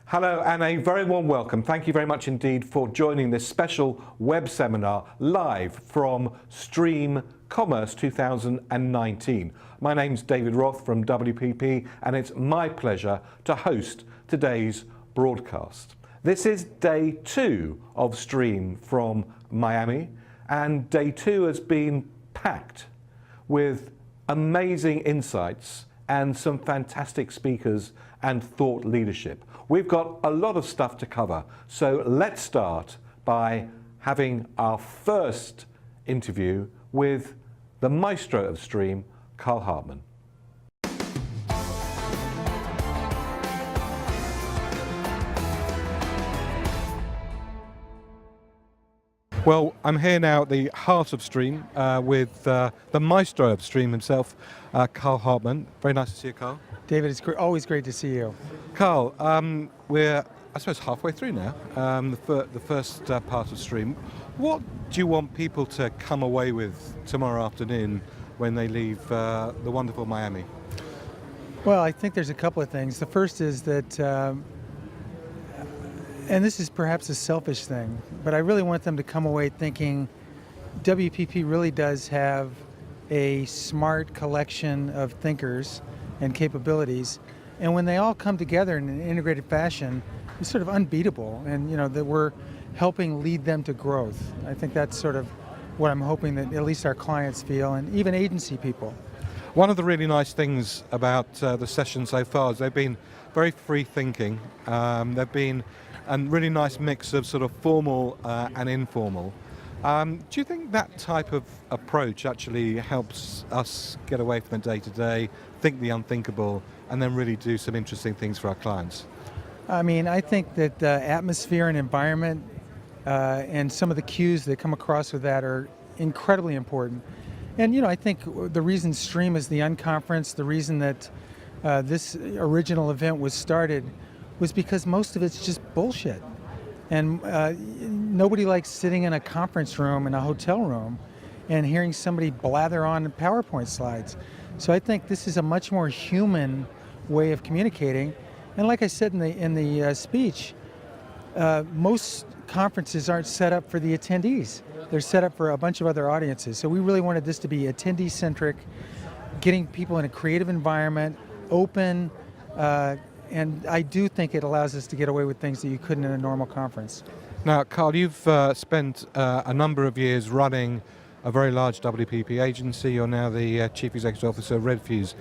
Hello and a very warm welcome. Thank you very much indeed for joining this special web seminar live from Stream Commerce 2019. My name's David Roth from WPP and it's my pleasure to host today's broadcast. This is day 2 of Stream from Miami, and day 2 has been packed with amazing insights and some fantastic speakers and thought leadership. We've got a lot of stuff to cover, so let's start by having our first interview with the maestro of Stream, Carl Hartman. Well, I'm here now at the heart of Stream with the maestro of Stream himself, Carl Hartman. Very nice to see you, Carl. David, it's always great to see you. Carl, we're, I suppose, halfway through now, the first part of Stream. What do you want people to come away with tomorrow afternoon when they leave the wonderful Miami? Well, I think there's a couple of things. The first is that, and this is perhaps a selfish thing, but I really want them to come away thinking WPP really does have a smart collection of thinkers and capabilities, and when they all come together in an integrated fashion, it's sort of unbeatable, and that we're helping lead them to growth. I think that's sort of what I'm hoping that at least our clients feel, and even agency people. One of the really nice things about the session so far is they've been very free thinking. They've been a really nice mix of sort of formal and informal. Do you think that type of approach actually helps us get away from the day-to-day, think the unthinkable, and then really do some interesting things for our clients? I mean, I think that atmosphere and environment and some of the cues that come across with that are incredibly important. And I think the reason Stream is the unConference, the reason that this original event was started was because most of it's just bullshit. And nobody likes sitting in a conference room in a hotel room and hearing somebody blather on PowerPoint slides. So I think this is a much more human way of communicating. And like I said in the speech, most conferences aren't set up for the attendees. They're set up for a bunch of other audiences. So we really wanted this to be attendee-centric, getting people in a creative environment, open, and I do think it allows us to get away with things that you couldn't in a normal conference. Now, Carl, you've spent a number of years running a very large WPP agency. You're now the Chief Executive Officer of Redfuse.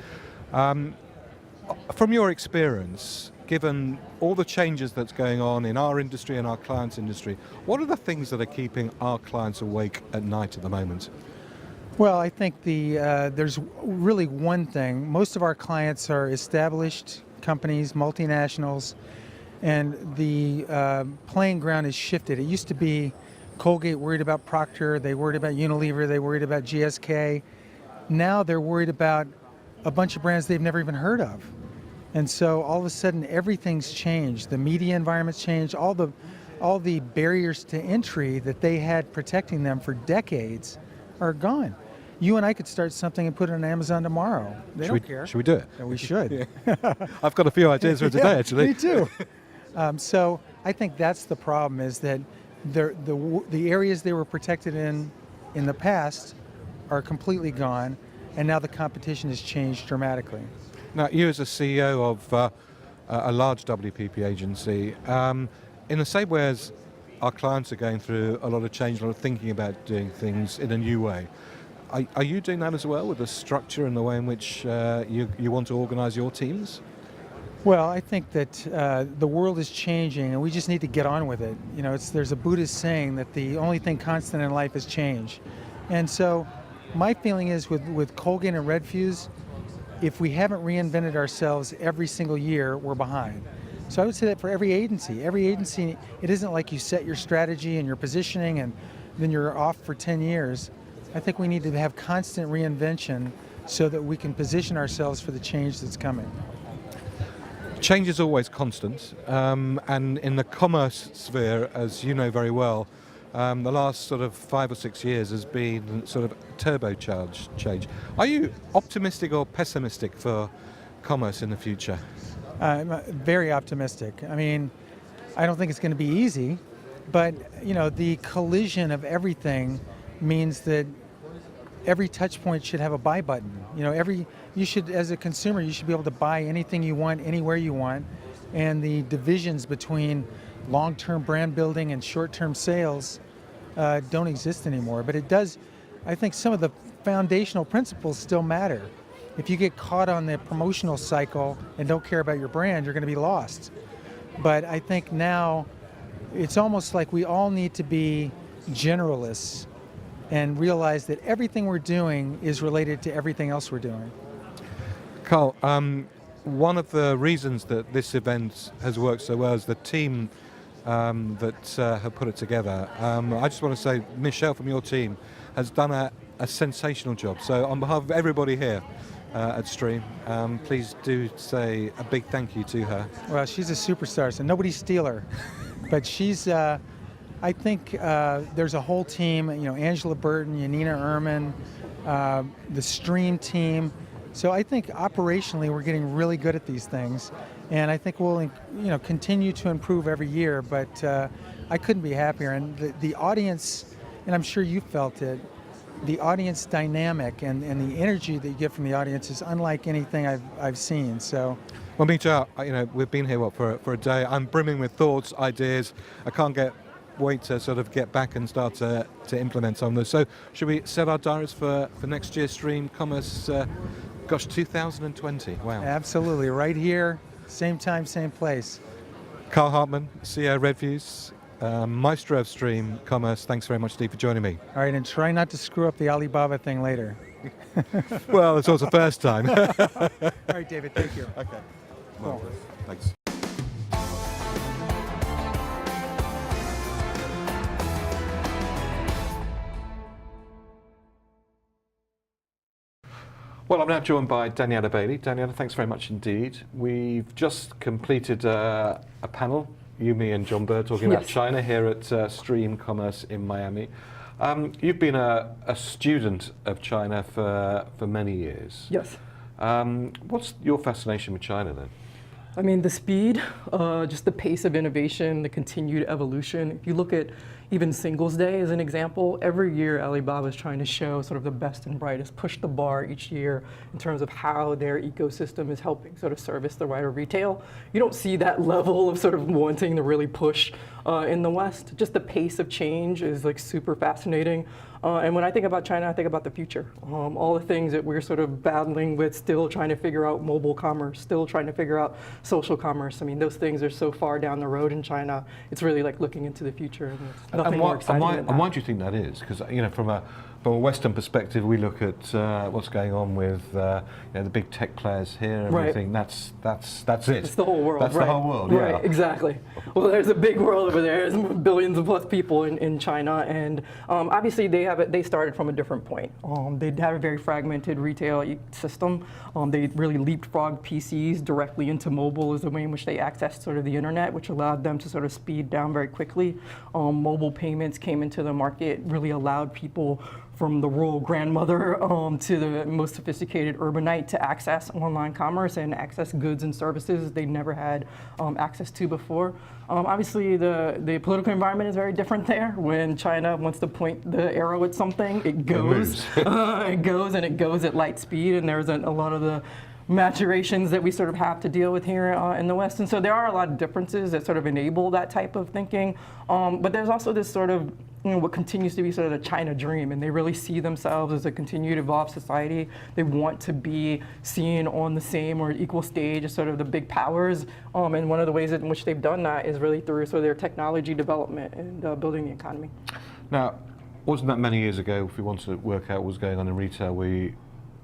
From your experience, given all the changes that's going on in our industry and our clients' industry, what are the things that are keeping our clients awake at night at the moment? Well, I think there's really one thing. Most of our clients are established companies, multinationals, and the playing ground has shifted. It used to be Colgate worried about Procter, they worried about Unilever, they worried about GSK. Now they're worried about a bunch of brands they've never even heard of. And so all of a sudden everything's changed. The media environment's changed. All the barriers to entry that they had protecting them for decades are gone. You and I could start something and put it on Amazon tomorrow. They don't care. Should we do it? Yeah, we should. I've got a few ideas for today, actually. Me too. So I think that's the problem, is that the areas they were protected in the past are completely gone, and now the competition has changed dramatically. Now, you as a CEO of a large WPP agency, in the same way as our clients are going through a lot of change, a lot of thinking about doing things in a new way, are you doing that as well with the structure and the way in which you want to organize your teams? Well, I think that the world is changing and we just need to get on with it. There's a Buddhist saying that the only thing constant in life is change. And so my feeling is with Colgate and Redfuse, if we haven't reinvented ourselves every single year, we're behind. So I would say that for every agency, it isn't like you set your strategy and your positioning and then you're off for 10 years. I think we need to have constant reinvention so that we can position ourselves for the change that's coming. Change is always constant, and in the commerce sphere, as you know very well, the last sort of 5 or 6 years has been sort of turbocharged change. Are you optimistic or pessimistic for commerce in the future? I'm very optimistic. I mean, I don't think it's going to be easy, but the collision of everything means that every touch point should have a buy button. You should, as a consumer, you should be able to buy anything you want, anywhere you want, and the divisions between long-term brand building and short-term sales don't exist anymore. But it does, I think some of the foundational principles still matter. If you get caught on the promotional cycle and don't care about your brand, you're going to be lost. But I think now it's almost like we all need to be generalists and realize that everything we're doing is related to everything else we're doing. Carl, one of the reasons that this event has worked so well is the team that have put it together. I just want to say, Michelle from your team has done a sensational job. So on behalf of everybody here at Stream, please do say a big thank you to her. Well, she's a superstar, so nobody steal her. But she's, I think there's a whole team, Angela Burton, Yanina Ehrman, the Stream team. So I think operationally we're getting really good at these things, and I think we'll continue to improve every year, but I couldn't be happier. And the audience, and I'm sure you felt it, the audience dynamic and the energy that you get from the audience is unlike anything I've seen. So, well, me too. We've been here for a day. I'm brimming with thoughts, ideas. I can't wait to sort of get back and start to implement some of those. So should we set our diaries for next year's Stream Commerce? 2020. Wow. Absolutely, right here, same time, same place. Carl Hartman, CEO Redviews, Maestro of Stream Commerce. Thanks very much, Steve, for joining me. All right, and try not to screw up the Alibaba thing later. Well, it's also the first time. All right, David, thank you. Okay. Cool. Thanks. Well, I'm now joined by Daniela Bailey. Daniela, thanks very much indeed. We've just completed a panel, Yumi and John Bird, talking about China here at Stream Commerce in Miami. You've been a student of China for many years. Yes. What's your fascination with China then? I mean, the speed, just the pace of innovation, the continued evolution. If you look at even Singles Day as an example, every year Alibaba is trying to show sort of the best and brightest, push the bar each year in terms of how their ecosystem is helping sort of service the wider retail. You don't see that level of sort of wanting to really push in the West. Just the pace of change is like super fascinating. And when I think about China, I think about the future. All the things that we're sort of battling with, still trying to figure out mobile commerce, still trying to figure out social commerce. I mean, those things are so far down the road in China. It's really like looking into the future. And it's nothing more exciting than that. And why do you think that is? Because from a Western perspective, we look at what's going on with the big tech players here and everything. That's it. It's the whole world. That's the whole world. Right. Yeah. Exactly. Well, there's a big world over there. There's billions of plus people in China, and obviously they started from a different point. They had a very fragmented retail system. They really leapfrogged PCs directly into mobile as the way in which they accessed sort of the internet, which allowed them to sort of speed down very quickly. Mobile payments came into the market, really allowed people from the rural grandmother to the most sophisticated urbanite to access online commerce and access goods and services they never had access to before. Obviously, the political environment is very different there. When China wants to point the arrow at something, it goes. It goes, and it goes at light speed, and there's a lot of the maturations that we sort of have to deal with here in the West. And so there are a lot of differences that sort of enable that type of thinking. But there's also this sort of what continues to be sort of the China dream, and they really see themselves as a continued evolved society. They want to be seen on the same or equal stage as sort of the big powers, and one of the ways in which they've done that is really through sort of their technology development and building the economy. Now, wasn't that many years ago, if we wanted to work out what was going on in retail, we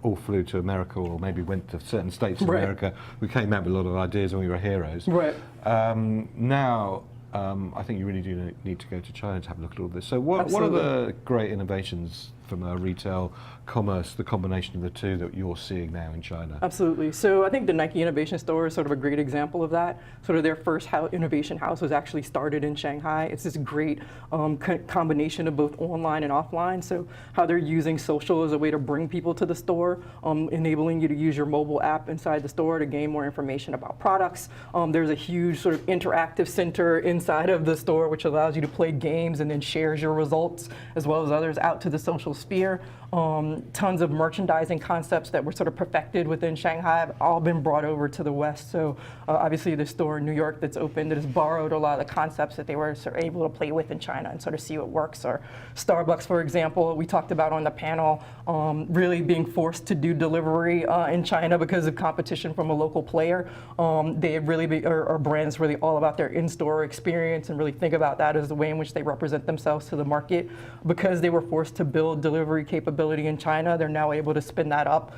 all flew to America or maybe went to certain states in America. We came out with a lot of ideas and we were heroes. Right. Now, I think you really do need to go to China to have a look at all this. So what are the great innovations from a retail commerce, the combination of the two that you're seeing now in China? Absolutely. So I think the Nike Innovation Store is sort of a great example of that. Sort of their first innovation house was actually started in Shanghai. It's this great combination of both online and offline. So how they're using social as a way to bring people to the store, enabling you to use your mobile app inside the store to gain more information about products. There's a huge sort of interactive center inside of the store which allows you to play games and then shares your results as well as others out to the social sphere. Tons of merchandising concepts that were sort of perfected within Shanghai have all been brought over to the West. So obviously the store in New York that's opened that has borrowed a lot of the concepts that they were sort of able to play with in China and sort of see what works. Or Starbucks, for example, we talked about on the panel, really being forced to do delivery in China because of competition from a local player. They really are brands really all about their in-store experience and really think about that as the way in which they represent themselves to the market. Because they were forced to build delivery capability in China, they're now able to spin that up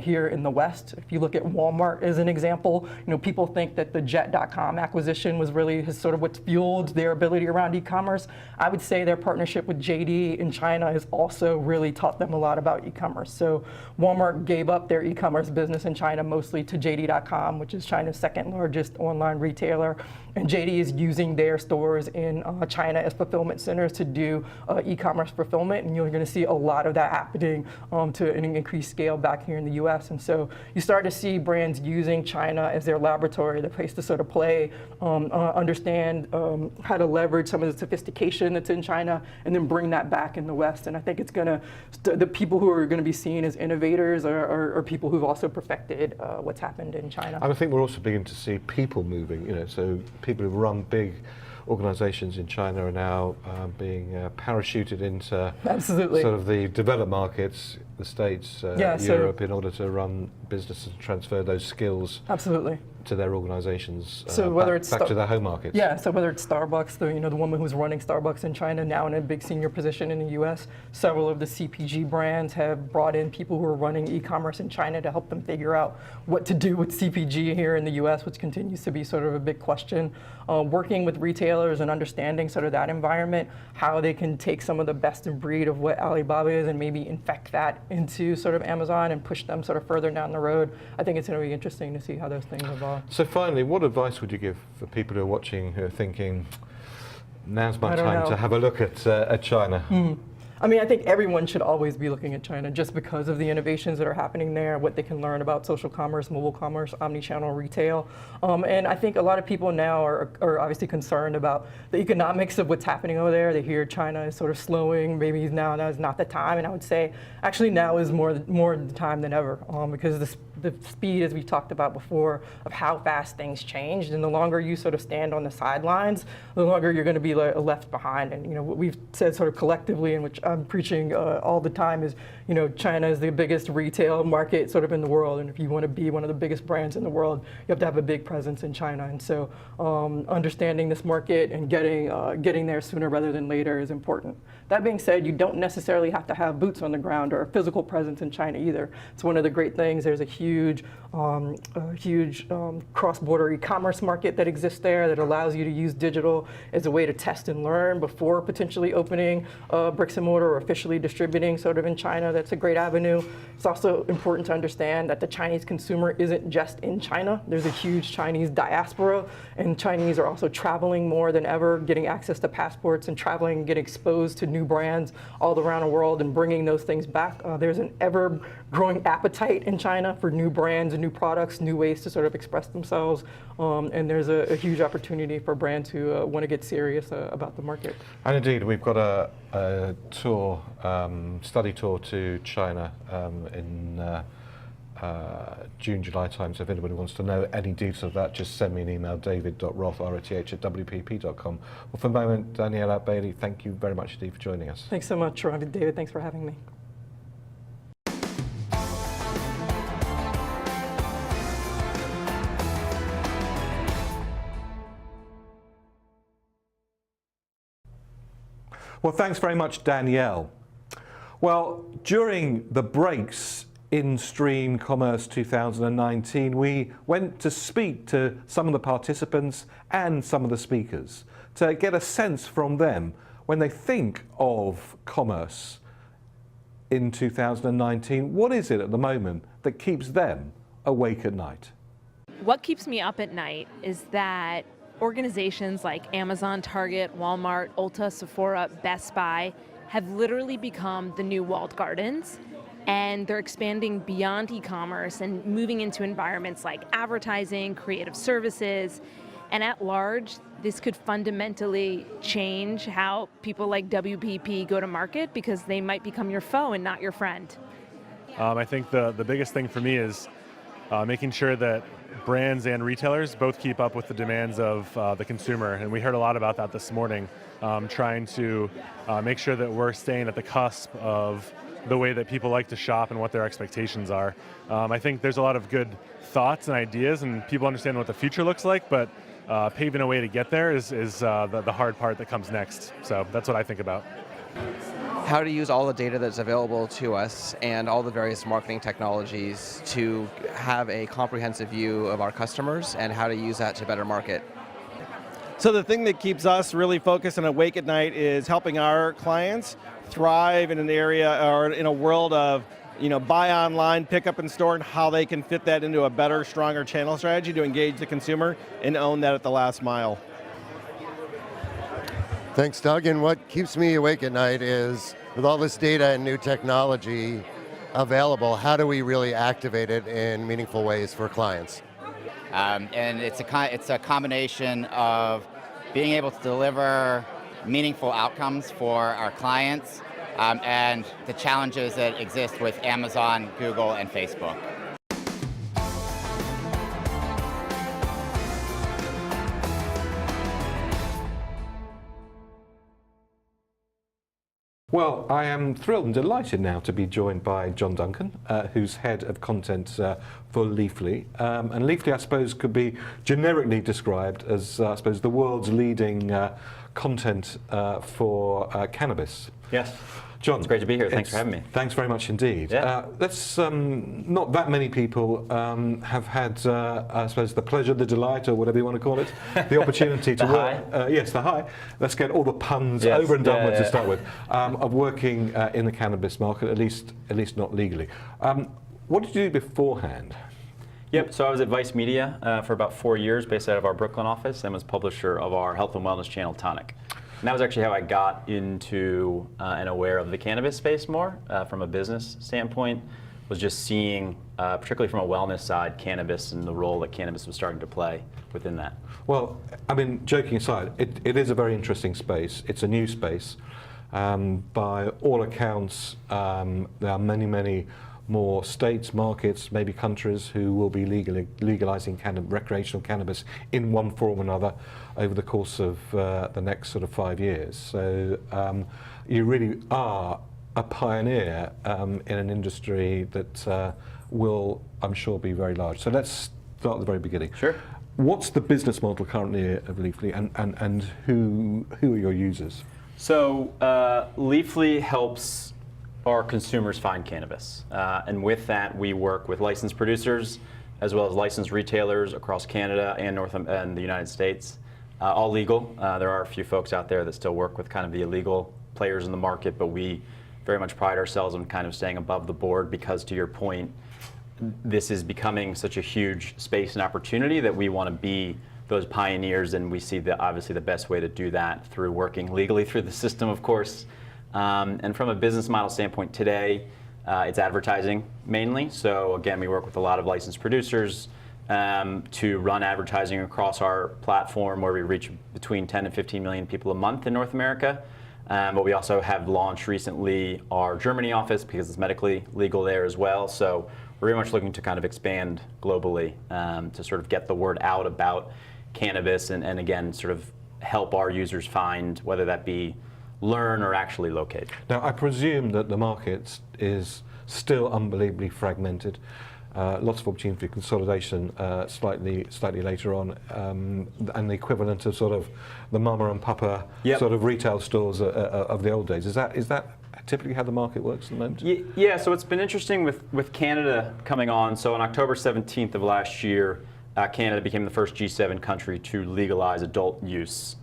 here in the West. If you look at Walmart as an example, people think that the Jet.com acquisition was really sort of what's fueled their ability around e-commerce. I would say their partnership with JD in China has also really taught them a lot about e-commerce. So Walmart gave up their e-commerce business in China mostly to JD.com, which is China's second largest online retailer. And JD is using their stores in China as fulfillment centers to do e-commerce fulfillment, and you're going to see a lot of that happening to an increased scale back here in the U.S. And so you start to see brands using China as their laboratory, the place to sort of play, understand how to leverage some of the sophistication that's in China, and then bring that back in the West. And I think it's going to, the people who are going to be seen as innovators are people who've also perfected what's happened in China. I think we're also beginning to see people moving, so people who've run big organizations in China are now being parachuted into Absolutely. sort of the developed markets, the States, Europe, in order to run businesses and transfer those skills Absolutely. to their organizations, so whether back to their home markets. Yeah, so whether it's Starbucks, the woman who's running Starbucks in China now in a big senior position in the US, several of the CPG brands have brought in people who are running e-commerce in China to help them figure out what to do with CPG here in the US, which continues to be sort of a big question. Working with retailers and understanding sort of that environment, how they can take some of the best in breed of what Alibaba is and maybe infect that into sort of Amazon and push them sort of further down the road. I think it's going to be interesting to see how those things evolve. So finally, what advice would you give for people who are watching, who are thinking, now's my time to have a look at China? I mean, I think everyone should always be looking at China just because of the innovations that are happening there, what they can learn about social commerce, mobile commerce, omni-channel retail. And I think a lot of people now are obviously concerned about the economics of what's happening over there. They hear China is sort of slowing, maybe now is not the time. And I would say actually now is more the time than ever because the speed, as we talked about before, of how fast things changed. And the longer you sort of stand on the sidelines, the longer you're going to be left behind. And what we've said sort of collectively, and which I'm preaching all the time, is China is the biggest retail market sort of in the world. And if you want to be one of the biggest brands in the world, you have to have a big presence in China. And so understanding this market and getting there sooner rather than later is important. That being said, you don't necessarily have to have boots on the ground or a physical presence in China either. It's one of the great things. There's a huge cross-border e-commerce market that exists there that allows you to use digital as a way to test and learn before potentially opening bricks and mortar or officially distributing sort of in China. That's a great avenue. It's also important to understand that the Chinese consumer isn't just in China. There's a huge Chinese diaspora, and Chinese are also traveling more than ever, getting access to passports and traveling and getting exposed to new brands all around the world and bringing those things back. There's an ever-growing appetite in China for new brands and new products, new ways to sort of express themselves, and there's a huge opportunity for brands who want to get serious about the market. And indeed, we've got a tour, study tour to China in June, July time. So if anybody wants to know any details of that, just send me an email, david.roth@wpp.com. Well, for the moment, Danielle Bailey, thank you very much indeed for joining us. Thanks so much, David. Thanks for having me. Well, thanks very much, Danielle. Well, during the breaks in Stream Commerce 2019, we went to speak to some of the participants and some of the speakers to get a sense from them when they think of commerce in 2019. What is it at the moment that keeps them awake at night? What keeps me up at night is that organizations like Amazon, Target, Walmart, Ulta, Sephora, Best Buy have literally become the new walled gardens, and they're expanding beyond e-commerce and moving into environments like advertising, creative services, and at large, this could fundamentally change how people like WPP go to market, because they might become your foe and not your friend. I think the biggest thing for me is making sure that brands and retailers both keep up with the demands of the consumer. And we heard a lot about that this morning, trying to make sure that we're staying at the cusp of the way that people like to shop and what their expectations are. I think there's a lot of good thoughts and ideas, and people understand what the future looks like, but paving a way to get there is the hard part that comes next. So that's what I think about. How to use all the data that's available to us and all the various marketing technologies to have a comprehensive view of our customers and how to use that to better market. So the thing that keeps us really focused and awake at night is helping our clients thrive in an area or in a world of buy online, pick up in store, and how they can fit that into a better, stronger channel strategy to engage the consumer and own that at the last mile. Thanks, Doug. And what keeps me awake at night is, with all this data and new technology available, how do we really activate it in meaningful ways for clients? And it's a combination of being able to deliver meaningful outcomes for our clients and the challenges that exist with Amazon, Google, and Facebook. Well, I am thrilled and delighted now to be joined by John Duncan, who's head of content for Leafly. And Leafly, I suppose, could be generically described as, I suppose, the world's leading content for cannabis. Yes. John, it's great to be here. Thanks for having me. Thanks very much indeed. Yeah. Not that many people have had, I suppose, the pleasure, the delight, or whatever you want to call it, the opportunity to work. Yes, the high. Let's get all the puns over and done with to start with. Of working in the cannabis market, at least not legally. What did you do beforehand? Yep, so I was at Vice Media for about 4 years, based out of our Brooklyn office, and was publisher of our health and wellness channel, Tonic. And that was actually how I got into and aware of the cannabis space more from a business standpoint, was just seeing, particularly from a wellness side, cannabis and the role that cannabis was starting to play within that. Well, I mean, joking aside, it is a very interesting space. It's a new space. By all accounts, there are many more states, markets, maybe countries who will be legalizing recreational cannabis in one form or another over the course of the next sort of 5 years. So you really are a pioneer in an industry that will, I'm sure, be very large. So let's start at the very beginning. Sure. What's the business model currently of Leafly, and who are your users? So Leafly helps our consumers find cannabis. And with that, we work with licensed producers as well as licensed retailers across Canada and the United States. All legal. There are a few folks out there that still work with kind of the illegal players in the market, but we very much pride ourselves on kind of staying above the board, because to your point, this is becoming such a huge space and opportunity that we want to be those pioneers, and we see that obviously the best way to do that through working legally through the system, of course. And from a business model standpoint today, it's advertising mainly. So again, we work with a lot of licensed producers to run advertising across our platform, where we reach between 10 and 15 million people a month in North America. But we also have launched recently our Germany office, because it's medically legal there as well. So we're very much looking to kind of expand globally to sort of get the word out about cannabis and again, sort of help our users find, whether that be learn or actually locate. Now, I presume that the market is still unbelievably fragmented. Lots of opportunity for consolidation slightly later on, and the equivalent of sort of the mama and papa sort of retail stores of the old days. Is that typically how the market works at the moment? Yeah, so it's been interesting with Canada coming on. So on October 17th of last year, Canada became the first G7 country to legalize adult use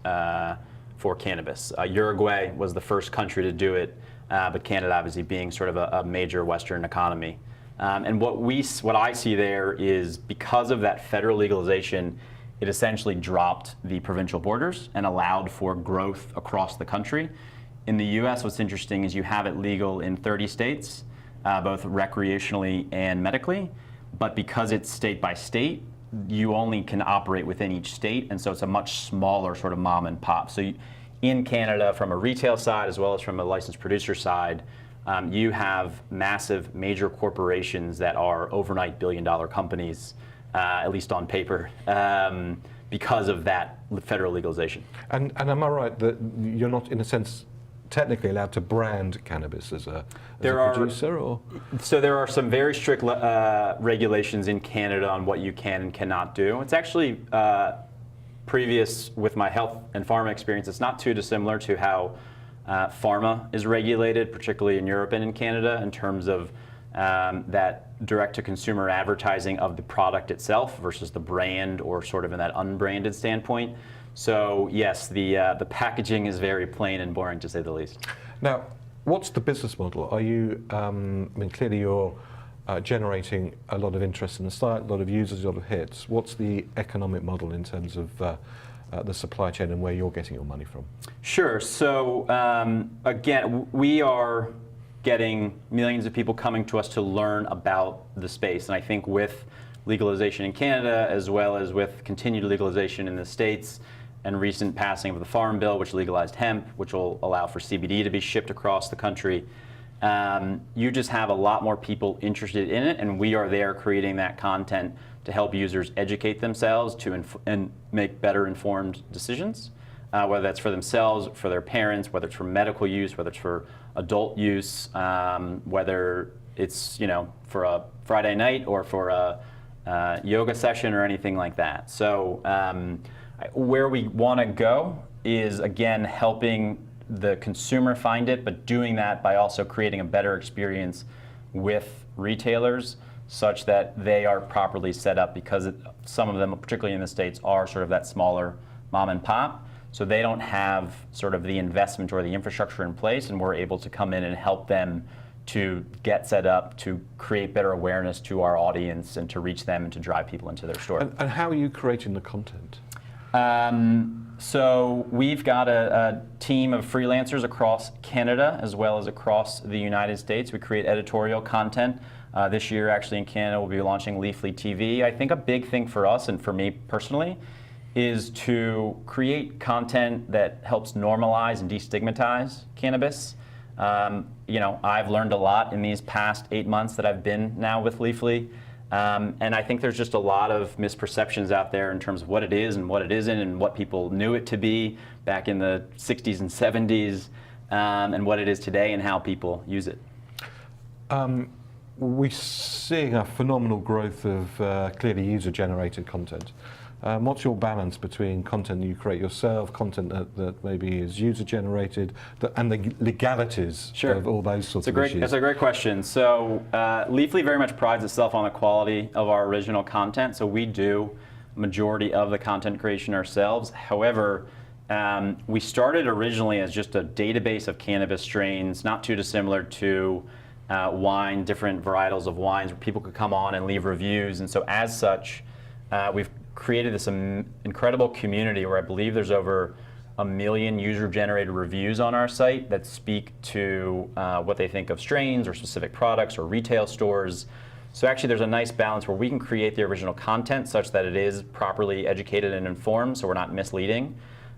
for cannabis. Uruguay was the first country to do it, but Canada obviously being sort of a major Western economy. And what I see there is because of that federal legalization, it essentially dropped the provincial borders and allowed for growth across the country. In the US, what's interesting is you have it legal in 30 states, both recreationally and medically, but because it's state by state, you only can operate within each state, and so it's a much smaller sort of mom and pop. So in Canada, from a retail side as well as from a licensed producer side, you have massive major corporations that are overnight billion-dollar companies, at least on paper, because of that federal legalization. And am I right that you're not, in a sense, technically allowed to brand cannabis as a producer? Or? So there are some very strict regulations in Canada on what you can and cannot do. It's actually previous with my health and pharma experience, it's not too dissimilar to how pharma is regulated, particularly in Europe and in Canada, in terms of that direct-to-consumer advertising of the product itself versus the brand or sort of in that unbranded standpoint. So yes, the packaging is very plain and boring, to say the least. Now, what's the business model? Are you, I mean, clearly you're generating a lot of interest in the site, a lot of users, a lot of hits. What's the economic model in terms of the supply chain and where you're getting your money from? Sure. So again, we are getting millions of people coming to us to learn about the space. And I think with legalization in Canada, as well as with continued legalization in the States, and recent passing of the Farm Bill, which legalized hemp, which will allow for CBD to be shipped across the country, you just have a lot more people interested in it, and we are there creating that content to help users educate themselves and make better informed decisions, whether that's for themselves, for their parents, whether it's for medical use, whether it's for adult use, whether it's for a Friday night or for a yoga session or anything like that. So where we want to go is, again, helping the consumer find it, but doing that by also creating a better experience with retailers such that they are properly set up, because some of them, particularly in the States, are sort of that smaller mom and pop. So they don't have sort of the investment or the infrastructure in place, and we're able to come in and help them to get set up, to create better awareness to our audience and to reach them and to drive people into their store. And how are you creating the content? So we've got a team of freelancers across Canada as well as across the United States. We create editorial content. This year, actually, in Canada, we'll be launching Leafly TV. I think a big thing for us, and for me personally, is to create content that helps normalize and destigmatize cannabis. I've learned a lot in these past 8 months that I've been now with Leafly. And I think there's just a lot of misperceptions out there in terms of what it is and what it isn't, and what people knew it to be back in the 60s and 70s, and what it is today and how people use it. We're seeing a phenomenal growth of clearly user-generated content. What's your balance between content that you create yourself, content that maybe is user-generated, and the legalities of all those sorts of issues? That's a great question. So Leafly very much prides itself on the quality of our original content. So we do majority of the content creation ourselves. However, we started originally as just a database of cannabis strains, not too dissimilar to wine, different varietals of wines, where people could come on and leave reviews. And so as such, we've created this incredible community where I believe there's over 1 million user-generated reviews on our site that speak to what they think of strains or specific products or retail stores. So actually there's a nice balance where we can create the original content such that it is properly educated and informed, so we're not misleading,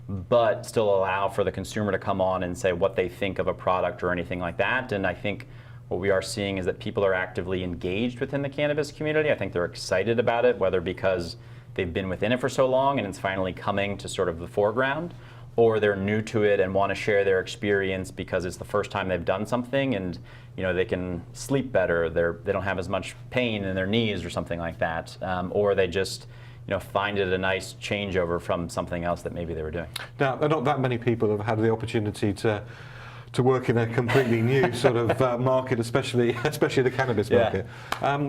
but still allow for the consumer to come on and say what they think of a product or anything like that. And I think what we are seeing is that people are actively engaged within the cannabis community. I think they're excited about it, whether because they've been within it for so long and it's finally coming to sort of the foreground, or they're new to it and want to share their experience because it's the first time they've done something, and they can sleep better, they don't have as much pain in their knees or something like that, or they just find it a nice changeover from something else that maybe they were doing. Now, not that many people have had the opportunity to work in a completely new sort of market, especially the cannabis market.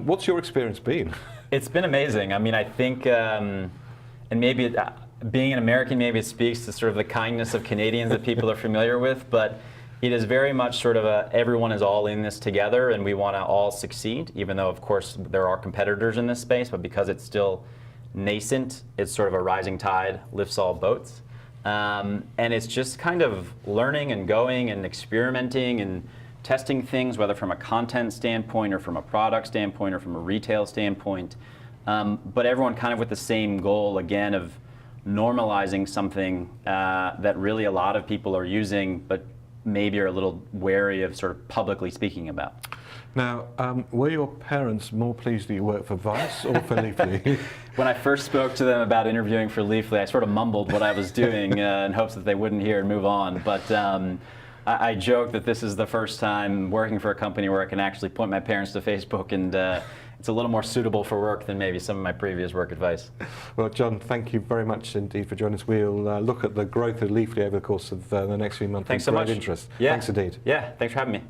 What's your experience been? It's been amazing. I mean, I think, and maybe being an American, maybe it speaks to sort of the kindness of Canadians that people are familiar with, but it is very much sort of everyone is all in this together and we want to all succeed, even though of course there are competitors in this space, but because it's still nascent, it's sort of a rising tide lifts all boats. And it's just kind of learning and going and experimenting and testing things, whether from a content standpoint or from a product standpoint or from a retail standpoint, but everyone kind of with the same goal, again, of normalizing something that really a lot of people are using, but maybe are a little wary of sort of publicly speaking about. Now, were your parents more pleased that you worked for Vice or for Leafly? When I first spoke to them about interviewing for Leafly, I sort of mumbled what I was doing in hopes that they wouldn't hear and move on. But I joke that this is the first time working for a company where I can actually point my parents to Facebook, and it's a little more suitable for work than maybe some of my previous work advice. Well, John, thank you very much indeed for joining us. We'll look at the growth of Leafly over the course of the next few months. Thanks so much. Great interest. Yeah. Thanks indeed. Yeah, thanks for having me.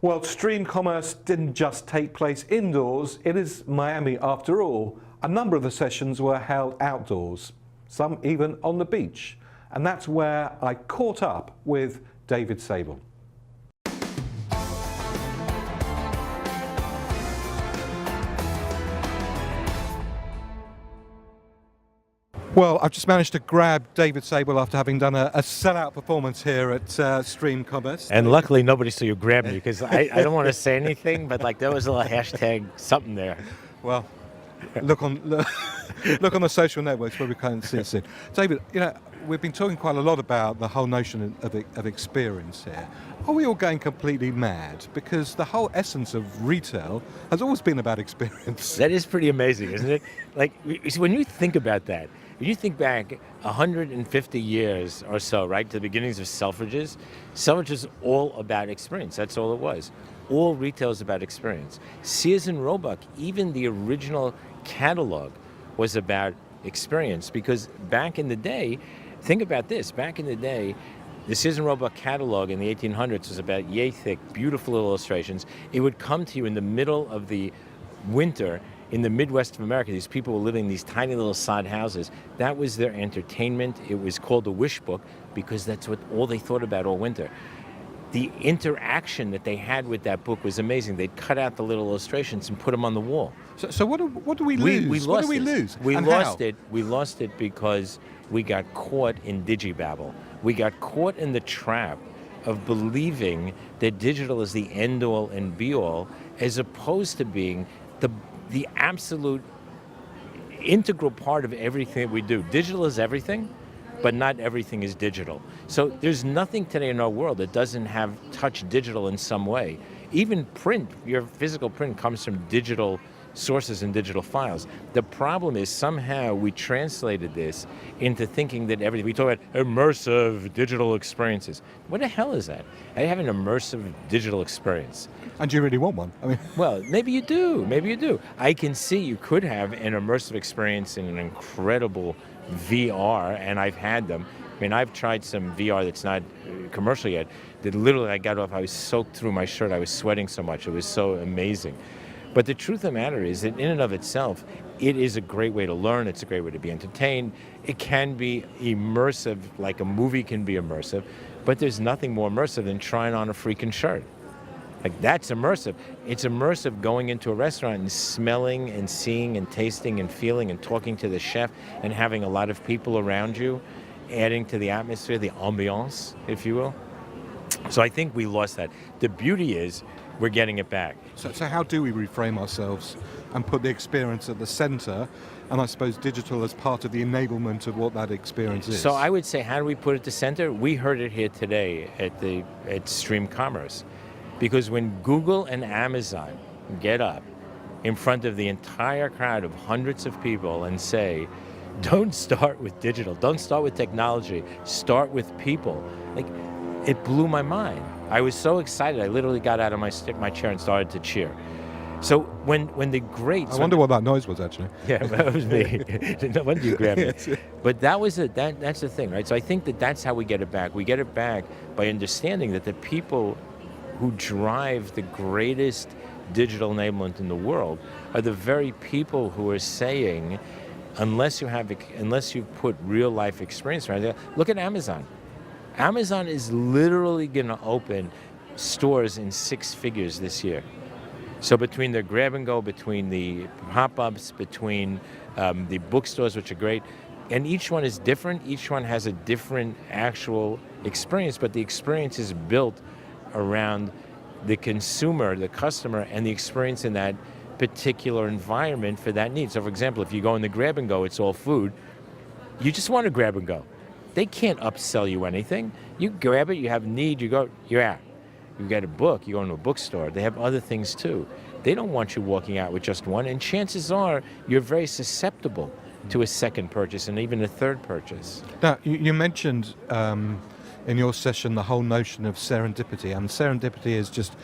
Well, Stream Commerce didn't just take place indoors, it is Miami after all. A number of the sessions were held outdoors, some even on the beach. And that's where I caught up with David Sable. Well, I've just managed to grab David Sable after having done a sellout performance here at Stream Commerce. And luckily nobody saw you grab me, because I don't want to say anything, but like there was a little hashtag something there. Well, look on the social networks where we can't see it soon. David, you know, we've been talking quite a lot about the whole notion of experience here. Are we all going completely mad? Because the whole essence of retail has always been about experience. That is pretty amazing, isn't it? Like, when you think about that, when you think back 150 years or so, right, to the beginnings of Selfridges, Selfridges is all about experience. That's all it was. All retail is about experience. Sears and Roebuck, even the original catalog was about experience, because back in the day, think about this, back in the day, the Sears and Roebuck catalog in the 1800s was about yay thick, beautiful illustrations. It would come to you in the middle of the winter in the Midwest of America. These people were living in these tiny little sod houses. That was their entertainment. It was called the wish book because that's what all they thought about all winter. The interaction that they had with that book was amazing. They'd cut out the little illustrations and put them on the wall. So what do we lose? What do we lose? We And lost how? it. We lost it because we got caught in digibabble. We got caught in the trap of believing that digital is the end-all and be-all, as opposed to being the absolute integral part of everything that we do. Digital is everything, but not everything is digital. So there's nothing today in our world that doesn't have touch digital in some way. Even print, your physical print comes from digital sources and digital files. The problem is somehow we translated this into thinking that everything, we talk about immersive digital experiences. What the hell is that? I have an immersive digital experience. And do you really want one? I mean, well, maybe you do, maybe you do. I can see you could have an immersive experience in an incredible VR, and I've had them. I mean, I've tried some VR that's not commercial yet, that literally I got off, I was soaked through my shirt, I was sweating so much, it was so amazing. But the truth of the matter is that in and of itself, it is a great way to learn, it's a great way to be entertained. It can be immersive, like a movie can be immersive, but there's nothing more immersive than trying on a freaking shirt. Like, that's immersive. It's immersive going into a restaurant and smelling and seeing and tasting and feeling and talking to the chef and having a lot of people around you, adding to the atmosphere, the ambiance, if you will. So I think we lost that. The beauty is we're getting it back. so how do we reframe ourselves and put the experience at the center, and I suppose digital as part of the enablement of what that experience is? So I would say, how do we put it to center? We heard it here today at Stream Commerce. Because when Google and Amazon get up in front of the entire crowd of hundreds of people and say, don't start with digital, don't start with technology, start with people, like, it blew my mind. I was so excited, I literally got out of my chair and started to cheer. So when the greats, I wonder what that noise was actually. yeah, that was me. No wonder you grabbed me. But that's the thing, right? So I think that's how we get it back. We get it back by understanding that the people who drive the greatest digital enablement in the world are the very people who are saying, unless you put real life experience around it. Look at Amazon. Amazon is literally going to open stores in 6 figures this year. So between the grab and go, between the pop-ups, between the bookstores, which are great, and each one is different. Each one has a different actual experience, but the experience is built around the consumer, the customer, and the experience in that particular environment for that need. So for example, if you go in the grab and go, it's all food. You just want to grab and go. They can't upsell you anything. You grab it, you have need, you go, you're out. You get a book, you go into a bookstore, they have other things too. They don't want you walking out with just one, and chances are you're very susceptible to a second purchase and even a third purchase. Now, you mentioned in your session the whole notion of serendipity, and serendipity is just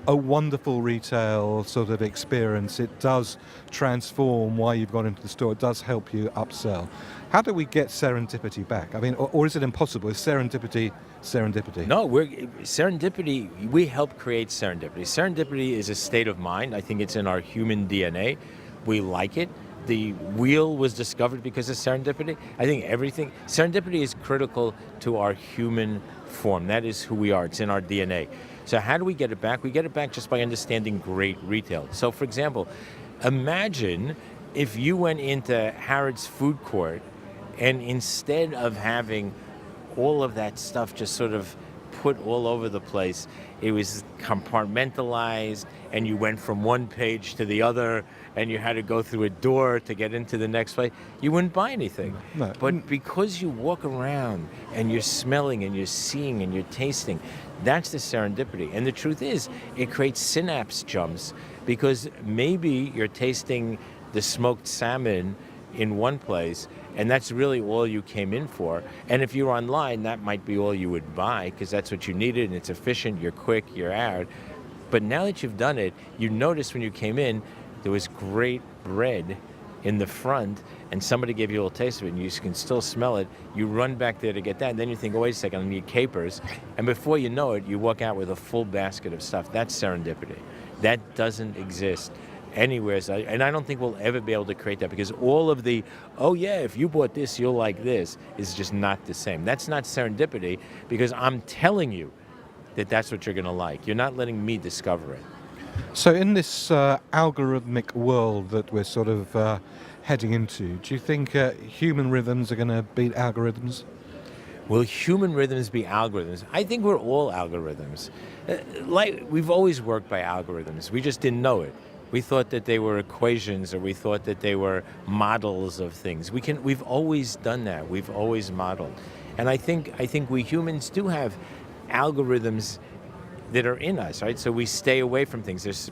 a wonderful retail sort of experience. It does transform why you've gone into the store. It does help you upsell. How do we get serendipity back? I mean, or is it impossible? Is serendipity? No, serendipity, we help create serendipity. Serendipity is a state of mind. I think it's in our human DNA. We like it. The wheel was discovered because of serendipity. I think serendipity is critical to our human form. That is who we are. It's in our DNA. So how do we get it back? We get it back just by understanding great retail. So for example, imagine if you went into Harrods food court and instead of having all of that stuff just sort of put all over the place, it was compartmentalized, and you went from one page to the other, and you had to go through a door to get into the next place, you wouldn't buy anything. No. But because you walk around and you're smelling and you're seeing and you're tasting, that's the serendipity. And the truth is, it creates synapse jumps, because maybe you're tasting the smoked salmon in one place, and that's really all you came in for. And if you're online, that might be all you would buy, because that's what you needed, and it's efficient, you're quick, you're out. But now that you've done it, you noticed when you came in, there was great bread in the front, and somebody gave you a little taste of it, and you can still smell it. You run back there to get that, and then you think, oh, wait a second, I need capers. And before you know it, you walk out with a full basket of stuff. That's serendipity. That doesn't exist anywhere. And I don't think we'll ever be able to create that, because all of the, oh yeah, if you bought this, you'll like this, is just not the same. That's not serendipity, because I'm telling you that that's what you're going to like. You're not letting me discover it. So in this algorithmic world that we're sort of heading into, do you think human rhythms are going to beat algorithms? Will human rhythms be algorithms? I think we're all algorithms. Like, we've always worked by algorithms. We just didn't know it. We thought that they were equations, or we thought that they were models of things. We've always done that. We've always modeled. And I think we humans do have algorithms that are in us, right? So we stay away from things. There's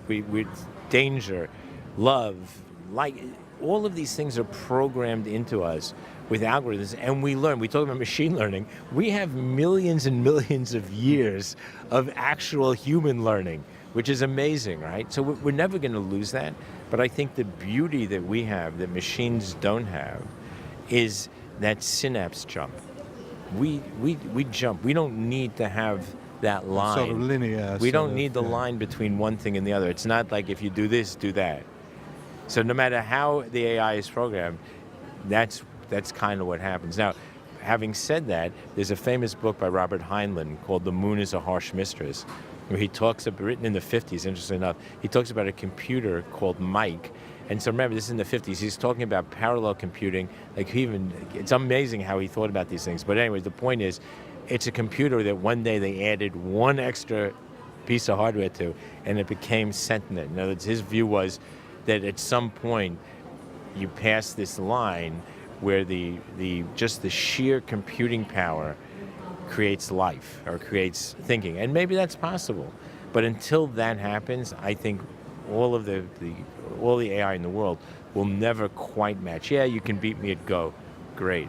danger, love, like, all of these things are programmed into us with algorithms, and we learn. We talk about machine learning. We have millions and millions of years of actual human learning, which is amazing, right? So we're never going to lose that. But I think the beauty that we have that machines don't have is that synapse jump. We jump. We don't need to have that line. Sort of linear. We don't need the line between one thing and the other. It's not like if you do this, do that. So no matter how the AI is programmed, that's kind of what happens. Now, having said that, there's a famous book by Robert Heinlein called The Moon is a Harsh Mistress, where he talks about, written in the 50s, interestingly enough, he talks about a computer called Mike. And so remember, this is in the 50s. He's talking about parallel computing. Like, it's amazing how he thought about these things. But anyways, the point is, it's a computer that one day they added one extra piece of hardware to, and it became sentient. In other words, his view was that at some point you pass this line where just the sheer computing power creates life or creates thinking, and maybe that's possible. But until that happens, I think all the AI in the world will never quite match. Yeah, you can beat me at Go, great,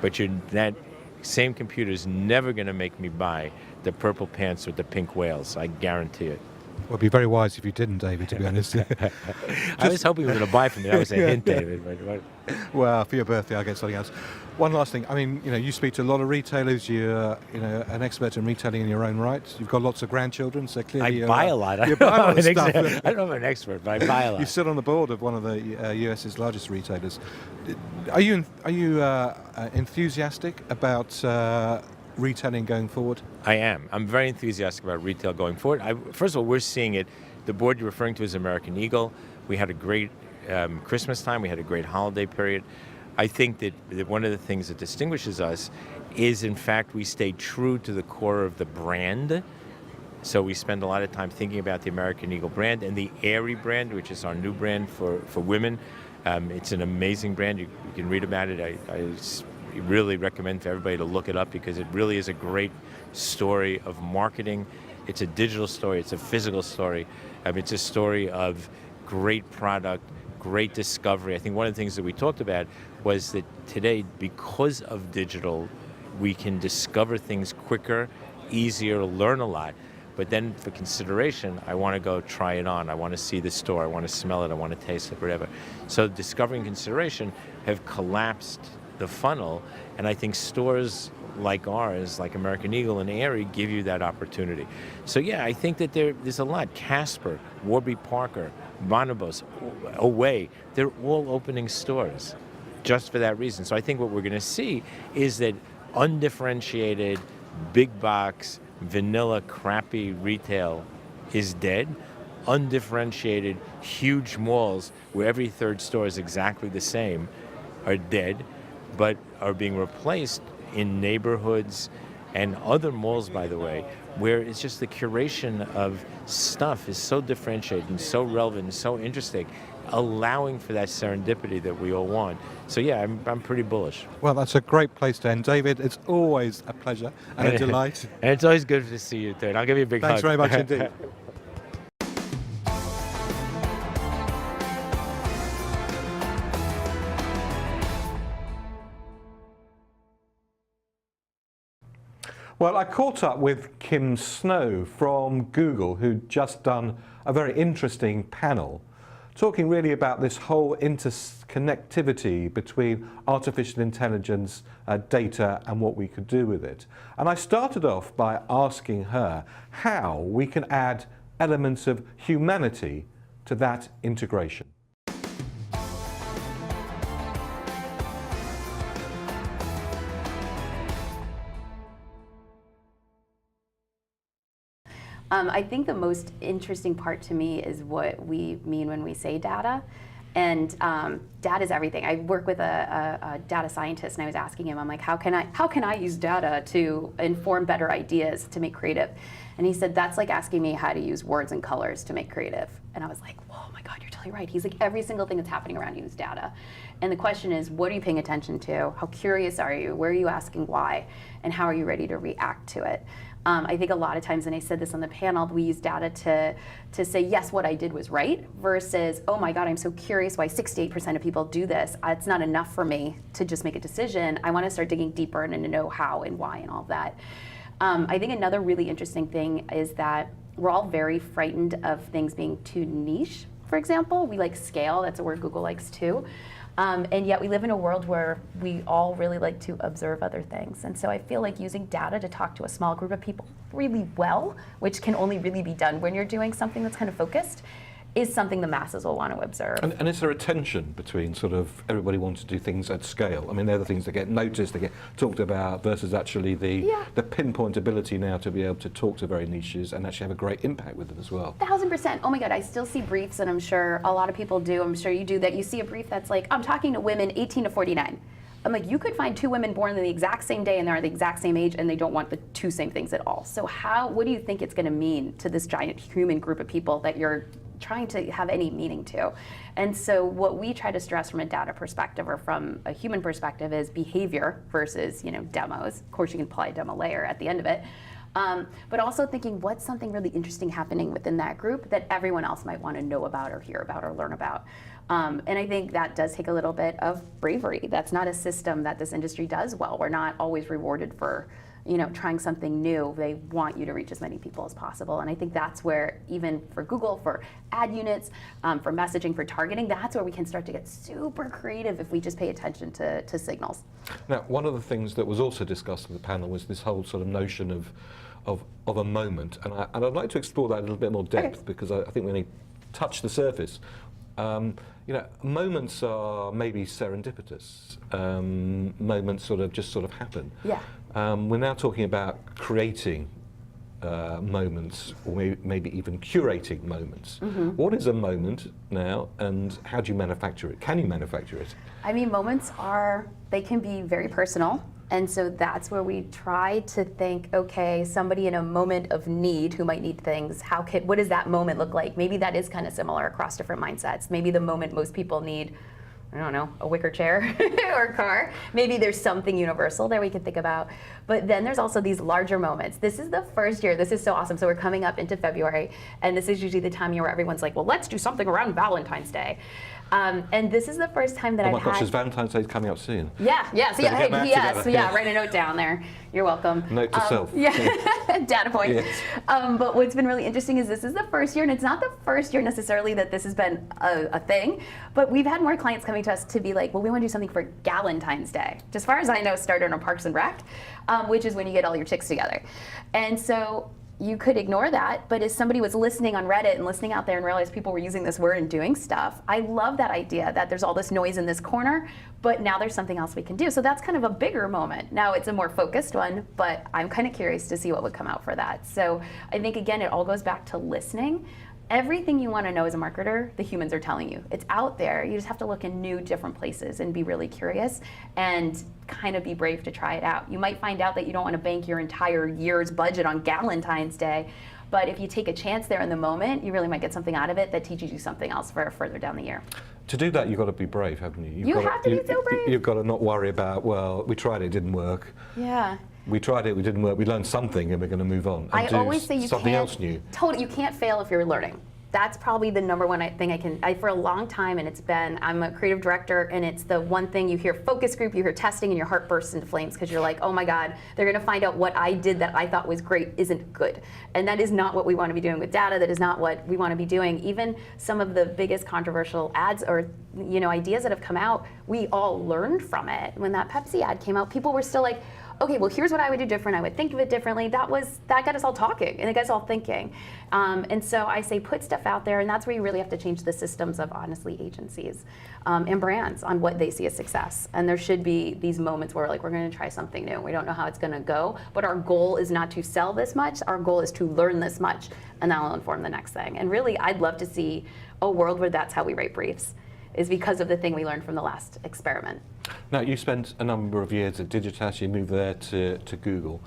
but that same computer is never going to make me buy the purple pants with the pink whales. I guarantee it. Well, it'd be very wise if you didn't, David, to be honest. I was hoping you were going to buy from me. That was a hint, David. But Well, for your birthday, I'll get something else. One last thing. I mean, you speak to a lot of retailers. You're, an expert in retailing in your own right. You've got lots of grandchildren, so clearly I buy a lot. You buy a lot of stuff. I don't know if I'm an expert, but I buy a lot. You sit on the board of one of the US's largest retailers. Are you enthusiastic about retailing going forward? I am. I'm very enthusiastic about retail going forward. First of all, we're seeing it. The board you're referring to is American Eagle. We had a great Christmas time. We had a great holiday period. I think that one of the things that distinguishes us is, in fact, we stay true to the core of the brand. So we spend a lot of time thinking about the American Eagle brand and the Aerie brand, which is our new brand for women. It's an amazing brand. You can read about it. I really recommend for everybody to look it up because it really is a great story of marketing. It's a digital story. It's a physical story. It's a story of great product, great discovery. I think one of the things that we talked about was that today, because of digital, we can discover things quicker, easier, learn a lot. But then for consideration, I want to go try it on. I want to see the store. I want to smell it. I want to taste it, whatever. So discovery and consideration have collapsed the funnel. And I think stores like ours, like American Eagle and Aerie, give you that opportunity. So yeah, I think that there's a lot. Casper, Warby Parker, Bonobos, Away, they're all opening stores just for that reason. So I think what we're going to see is that undifferentiated, big box, vanilla, crappy retail is dead. Undifferentiated, huge malls where every third store is exactly the same are dead, but are being replaced in neighborhoods and other malls, by the way, where it's just the curation of stuff is so differentiated and so relevant and so interesting, allowing for that serendipity that we all want. So yeah, I'm pretty bullish. Well, that's a great place to end. David, it's always a pleasure and a delight. And it's always good to see you, too. And I'll give you a big hug. Thanks very much indeed. Well, I caught up with Kim Snow from Google, who'd just done a very interesting panel talking really about this whole interconnectivity between artificial intelligence, data, and what we could do with it. And I started off by asking her how we can add elements of humanity to that integration. I think the most interesting part to me is what we mean when we say data. And data is everything. I work with a data scientist, and I was asking him, I'm like, how can I use data to inform better ideas to make creative? And he said, that's like asking me how to use words and colors to make creative. And I was like, oh my God, you're totally right. He's like, every single thing that's happening around you is data. And the question is, what are you paying attention to? How curious are you? Where are you asking why? And how are you ready to react to it? I think a lot of times, and I said this on the panel, we use data to say, yes, what I did was right, versus, oh my God, I'm so curious why 68% of people do this. It's not enough for me to just make a decision. I want to start digging deeper and to know how and why and all of that. I think another really interesting thing is that we're all very frightened of things being too niche, for example. We like scale, that's a word Google likes too. And yet we live in a world where we all really like to observe other things. And so I feel like using data to talk to a small group of people really well, which can only really be done when you're doing something that's kind of focused, is something the masses will want to observe. And is there a tension between sort of everybody wants to do things at scale? I mean, they're the things that get noticed, they get talked about, versus actually the pinpoint ability now to be able to talk to very niches and actually have a great impact with it as well. 1000%. Oh my God, I still see briefs, and I'm sure a lot of people do, I'm sure you do, that you see a brief that's like, I'm talking to women 18 to 49. I'm like, you could find two women born in the exact same day and they're the exact same age and they don't want the two same things at all. So what do you think it's gonna mean to this giant human group of people that you're trying to have any meaning to? And so what we try to stress from a data perspective or from a human perspective is behavior versus demos. Of course you can apply a demo layer at the end of it. But also thinking what's something really interesting happening within that group that everyone else might want to know about or hear about or learn about. And I think that does take a little bit of bravery. That's not a system that this industry does well. We're not always rewarded for trying something new, they want you to reach as many people as possible. And I think that's where, even for Google, for ad units, for messaging, for targeting, that's where we can start to get super creative if we just pay attention to signals. Now, one of the things that was also discussed at the panel was this whole sort of notion of a moment, and I'd like to explore that in a little bit more depth, because I think we only touched the surface. Moments are maybe serendipitous. Moments just sort of happen. Yeah. We're now talking about creating moments, or maybe even curating moments. What is a moment now, and how do you manufacture it? Can you manufacture it? I mean, moments they can be very personal. And so that's where we try to think, okay, somebody in a moment of need who might need things, what does that moment look like? Maybe that is kind of similar across different mindsets. Maybe the moment most people need, I don't know, a wicker chair or a car. Maybe there's something universal there we can think about. But then there's also these larger moments. This is the first year. This is so awesome. So we're coming up into February, and this is usually the time of year where everyone's like, well, let's do something around Valentine's Day. And this is the first time that I've had... Oh my gosh, is Valentine's Day coming up soon? Yes, write a note down there. You're welcome. Note to self. Yeah, data point. Yes. But what's been really interesting is this is the first year, and it's not the first year necessarily that this has been a thing, but we've had more clients coming to us to be like, well, we want to do something for Galentine's Day. Which, as far as I know, started on Parks and Rec, which is when you get all your chicks together. And so you could ignore that, but as somebody was listening on Reddit and listening out there and realized people were using this word and doing stuff, I love that idea that there's all this noise in this corner, but now there's something else we can do. So that's kind of a bigger moment. Now it's a more focused one, but I'm kind of curious to see what would come out for that. So I think, again, it all goes back to listening. Everything you want to know as a marketer, the humans are telling you. It's out there. You just have to look in new, different places and be really curious and kind of be brave to try it out. You might find out that you don't want to bank your entire year's budget on Galentine's Day, but if you take a chance there in the moment, you really might get something out of it that teaches you something else for further down the year. To do that, you've got to be brave, haven't you? You have to be so brave. You've got to not worry about, well, we tried it, it didn't work. Yeah. We tried it, we didn't work, we learned something, and we're going to move on. I always say something else new. Totally, you can't fail if you're learning. That's probably the number one thing for a long time, and I'm a creative director, and it's the one thing you hear focus group, you hear testing, and your heart bursts into flames because you're like, oh my God, they're gonna find out what I did that I thought was great isn't good. And that is not what we wanna be doing with data, that is not what we wanna be doing. Even some of the biggest controversial ads or ideas that have come out, we all learned from it. When that Pepsi ad came out, people were still like, okay, well, here's what I would do different. I would think of it differently. That got us all talking, and it got us all thinking. And so I say put stuff out there, and that's where you really have to change the systems of, honestly, agencies and brands on what they see as success. And there should be these moments where, like, we're going to try something new. We don't know how it's going to go, but our goal is not to sell this much. Our goal is to learn this much, and that will inform the next thing. And really, I'd love to see a world where that's how we write briefs, is because of the thing we learned from the last experiment. Now, you spent a number of years at Digitas, you moved there to Google.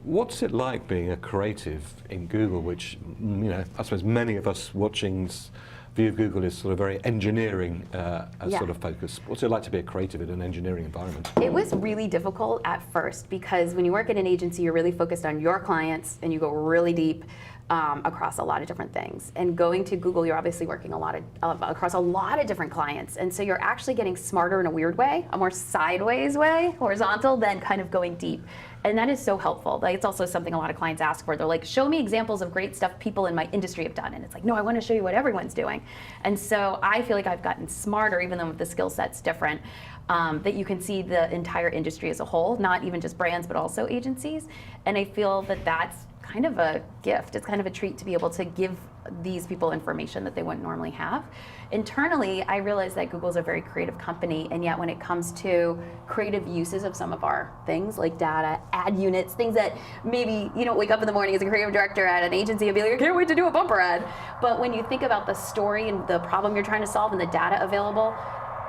What's it like being a creative in Google, which, I suppose many of us watching's view of Google is sort of very engineering sort of focus. What's it like to be a creative in an engineering environment? It was really difficult at first because when you work at an agency, you're really focused on your clients and you go really deep across a lot of different things. And going to Google, you're obviously working across a lot of different clients. And so you're actually getting smarter in a weird way, a more sideways way, horizontal, than kind of going deep. And that is so helpful. Like, it's also something a lot of clients ask for. They're like, show me examples of great stuff people in my industry have done. And it's like, no, I want to show you what everyone's doing. And so I feel like I've gotten smarter, even though the skill set's different, that you can see the entire industry as a whole, not even just brands, but also agencies. And I feel that that's kind of a gift. It's kind of a treat to be able to give these people information that they wouldn't normally have. Internally, I realize that Google's a very creative company, and yet when it comes to creative uses of some of our things like data, ad units, things that maybe you don't wake up in the morning as a creative director at an agency and be like, I can't wait to do a bumper ad. But when you think about the story and the problem you're trying to solve and the data available,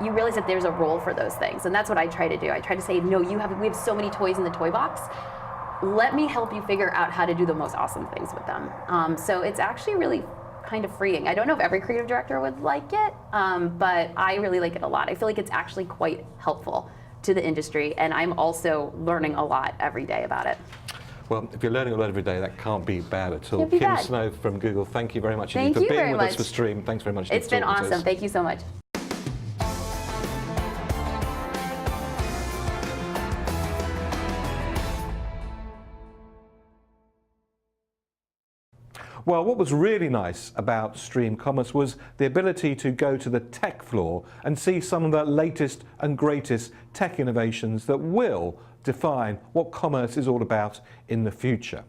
you realize that there's a role for those things. And that's what I try to do. I try to say, no, we have so many toys in the toy box. Let me help you figure out how to do the most awesome things with them. So it's actually really kind of freeing. I don't know if every creative director would like it, but I really like it a lot. I feel like it's actually quite helpful to the industry, and I'm also learning a lot every day about it. Well, if you're learning a lot every day, that can't be bad at all. Kim Snow from Google, thank you very much for being with us for Stream. Thanks very much. It's been awesome. Thank you so much. Well, what was really nice about Stream Commerce was the ability to go to the tech floor and see some of the latest and greatest tech innovations that will define what commerce is all about in the future.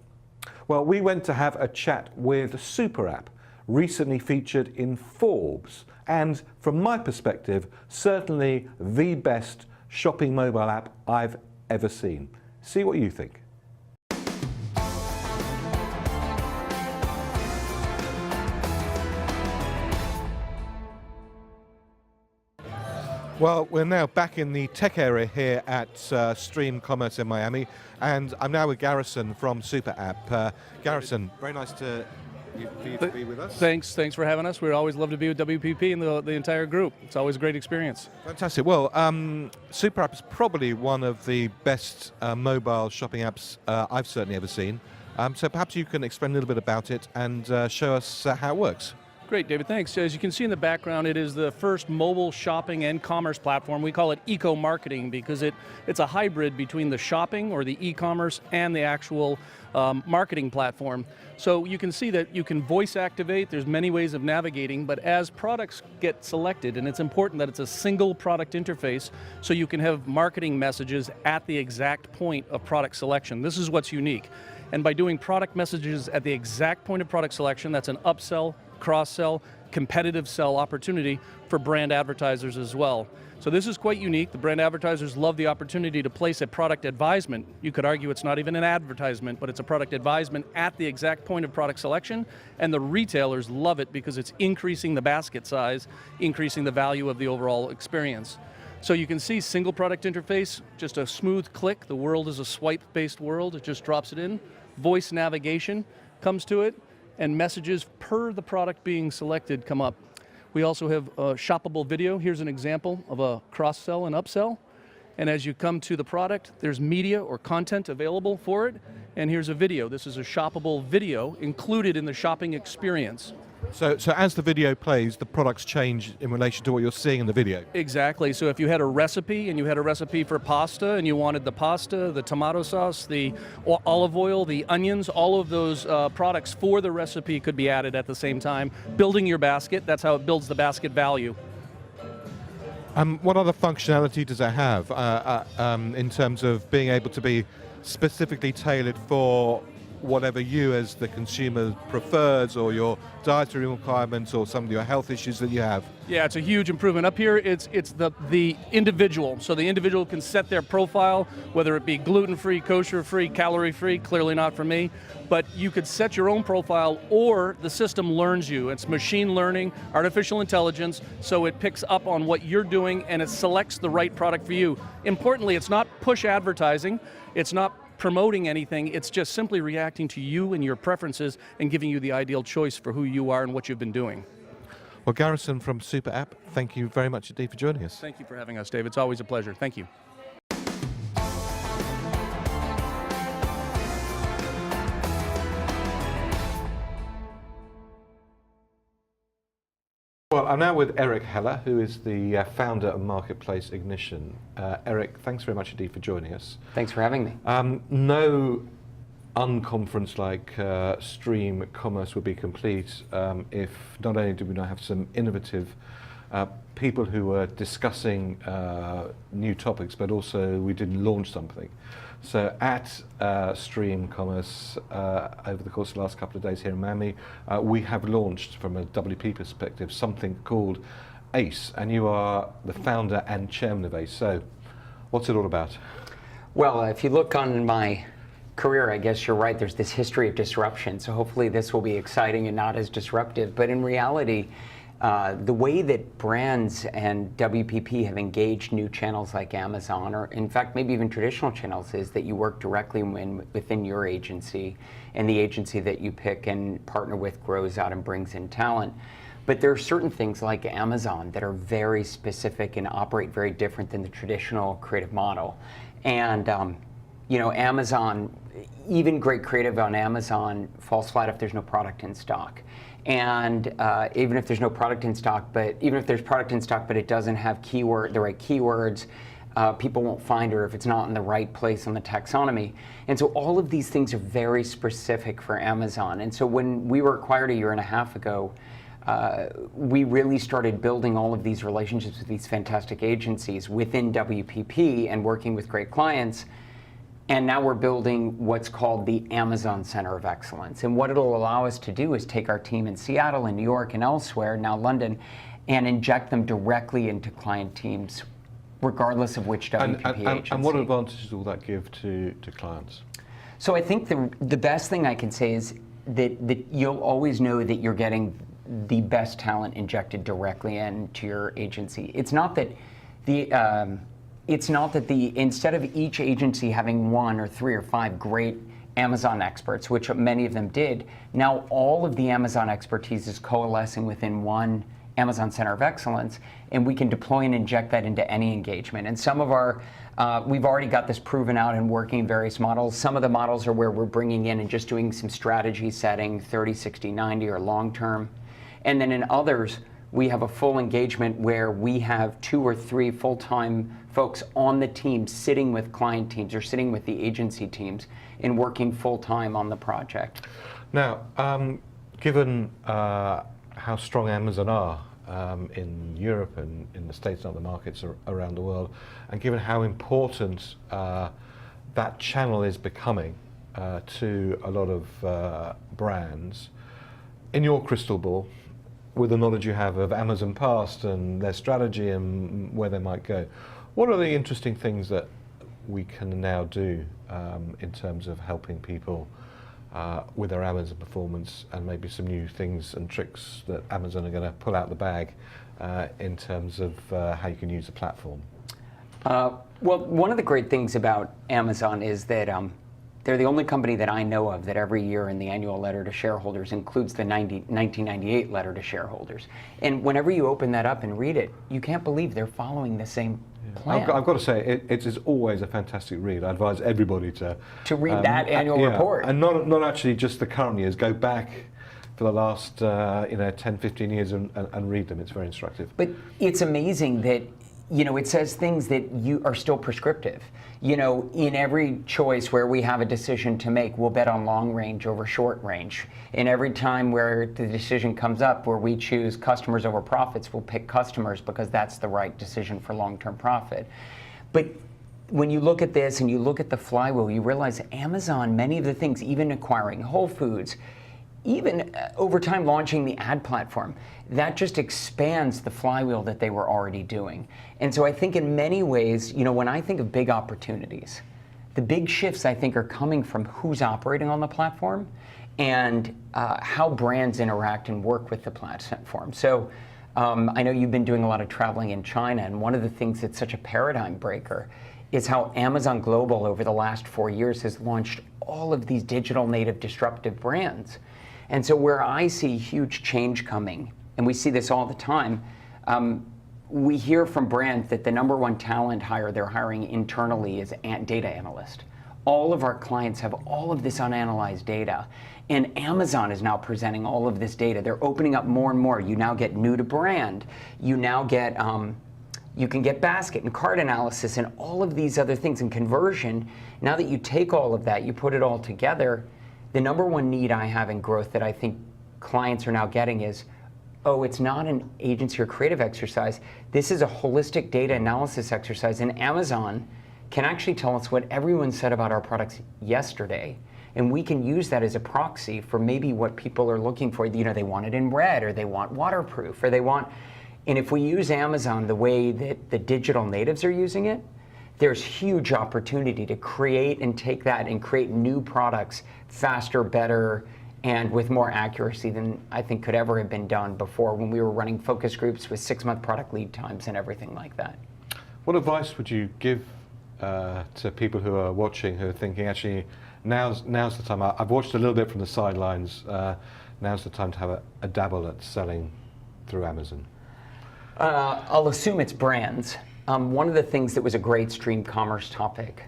Well, we went to have a chat with Super App, recently featured in Forbes, and from my perspective, certainly the best shopping mobile app I've ever seen. See what you think. Well, we're now back in the tech area here at Stream Commerce in Miami, and I'm now with Garrison from Super App. Garrison, very nice for you to be with us. Thanks for having us. We always love to be with WPP and the entire group. It's always a great experience. Fantastic. Well, Super App is probably one of the best mobile shopping apps I've certainly ever seen. So perhaps you can explain a little bit about it and show us how it works. Great, David, thanks. As you can see in the background, it is the first mobile shopping and commerce platform. We call it eco-marketing because it's a hybrid between the shopping or the e-commerce and the actual marketing platform. So you can see that you can voice activate, there's many ways of navigating, but as products get selected, and it's important that it's a single product interface so you can have marketing messages at the exact point of product selection. This is what's unique. And by doing product messages at the exact point of product selection, that's an upsell, cross-sell, competitive sell opportunity for brand advertisers as well. So this is quite unique. The brand advertisers love the opportunity to place a product advisement. You could argue it's not even an advertisement, but it's a product advisement at the exact point of product selection, and the retailers love it because it's increasing the basket size, increasing the value of the overall experience. So you can see single product interface, just a smooth click. The world is a swipe-based world. It just drops it in. Voice navigation comes to it, and messages per the product being selected come up. We also have a shoppable video. Here's an example of a cross-sell and upsell. And as you come to the product, there's media or content available for it. And here's a video. This is a shoppable video included in the shopping experience. So as the video plays, the products change in relation to what you're seeing in the video? Exactly. So if you had a recipe and you had a recipe for pasta and you wanted the pasta, the tomato sauce, the olive oil, the onions, all of those products for the recipe could be added at the same time, building your basket. That's how it builds the basket value. What other functionality does it have in terms of being able to be specifically tailored for whatever you as the consumer prefers, or your dietary requirements, or some of your health issues that you have? Yeah, it's a huge improvement. Up here, it's the individual. So the individual can set their profile, whether it be gluten-free, kosher-free, calorie-free, clearly not for me, but you could set your own profile, or the system learns you. It's machine learning, artificial intelligence, so it picks up on what you're doing and it selects the right product for you. Importantly, it's not push advertising, it's not promoting anything, it's just simply reacting to you and your preferences and giving you the ideal choice for who you are and what you've been doing. Well, Garrison from Super App, thank you very much indeed for joining us. Thank you for having us, Dave. It's always a pleasure. Thank you. Well, I'm now with Eric Heller, who is the founder of Marketplace Ignition. Eric, thanks very much indeed for joining us. Thanks for having me. No unconference like Stream Commerce would be complete if not only did we not have some innovative people who were discussing new topics, but also we did launch something. So at Stream Commerce, over the course of the last couple of days here in Miami, we have launched, from a WP perspective, something called ACE, and you are the founder and chairman of ACE. So what's it all about? Well, if you look on my career, I guess you're right, there's this history of disruption, so hopefully this will be exciting and not as disruptive. But in reality, the way that brands and WPP have engaged new channels like Amazon, or in fact maybe even traditional channels, is that you work directly within your agency, and the agency that you pick and partner with grows out and brings in talent. But there are certain things like Amazon that are very specific and operate very different than the traditional creative model. And you know, Amazon, even great creative on Amazon falls flat if there's no product in stock. And even if there's no product in stock, but even if there's product in stock, but it doesn't have the right keywords, people won't find her if it's not in the right place on the taxonomy. And so all of these things are very specific for Amazon. And so when we were acquired a year and a half ago, we really started building all of these relationships with these fantastic agencies within WPP and working with great clients. And now we're building what's called the Amazon Center of Excellence. And what it'll allow us to do is take our team in Seattle and New York and elsewhere, now London, and inject them directly into client teams, regardless of which WPP agency. And what advantages will that give to clients? So I think the best thing I can say is that you'll always know that you're getting the best talent injected directly into your agency. It's not that instead of each agency having 1 or 3 or 5 great Amazon experts, which many of them did, now all of the Amazon expertise is coalescing within one Amazon Center of Excellence, and we can deploy and inject that into any engagement. And some of our, we've already got this proven out and working in various models. Some of the models are where we're bringing in and just doing some strategy setting, 30, 60, 90, or long term. And then in others, we have a full engagement where we have 2 or 3 full-time folks on the team sitting with client teams or sitting with the agency teams and working full-time on the project. Now, given how strong Amazon are in Europe and in the States and other markets around the world, and given how important that channel is becoming to a lot of brands, in your crystal ball, with the knowledge you have of Amazon past and their strategy and where they might go, what are the interesting things that we can now do in terms of helping people with their Amazon performance, and maybe some new things and tricks that Amazon are going to pull out the bag in terms of how you can use the platform? Well, one of the great things about Amazon is that they're the only company that I know of that every year in the annual letter to shareholders includes the 1998 letter to shareholders. And whenever you open that up and read it, you can't believe they're following the same plan. I've got to say, it is always a fantastic read. I advise everybody to read that annual report. And not actually just the current years, go back for the last 10, 15 years and read them. It's very instructive. But it's amazing that it says things that you are still prescriptive. In every choice where we have a decision to make, we'll bet on long range over short range. In every time where the decision comes up where we choose customers over profits, we'll pick customers because that's the right decision for long-term profit. But when you look at this and you look at the flywheel, you realize Amazon, many of the things, even acquiring Whole Foods, even over time launching the ad platform, that just expands the flywheel that they were already doing. And so I think in many ways, when I think of big opportunities, the big shifts I think are coming from who's operating on the platform and how brands interact and work with the platform. So I know you've been doing a lot of traveling in China, and one of the things that's such a paradigm breaker is how Amazon Global over the last 4 years has launched all of these digital native disruptive brands. And so where I see huge change coming, and we see this all the time, we hear from brands that the #1 talent hire they're hiring internally is data analyst. All of our clients have all of this unanalyzed data, and Amazon is now presenting all of this data. They're opening up more and more. You now get new to brand. You now get, you can get basket and cart analysis and all of these other things, and conversion. Now that you take all of that, you put it all together, the #1 need I have in growth that I think clients are now getting is, it's not an agency or creative exercise. This is a holistic data analysis exercise, and Amazon can actually tell us what everyone said about our products yesterday, and we can use that as a proxy for maybe what people are looking for. They want it in red, or they want waterproof, or they want, and if we use Amazon the way that the digital natives are using it, there's huge opportunity to create and take that and create new products faster, better, and with more accuracy than I think could ever have been done before when we were running focus groups with 6-month product lead times and everything like that. What advice would you give to people who are watching, who are thinking, actually, now's the time? I've watched a little bit from the sidelines. Now's the time to have a dabble at selling through Amazon. I'll assume it's brands. One of the things that was a great Stream Commerce topic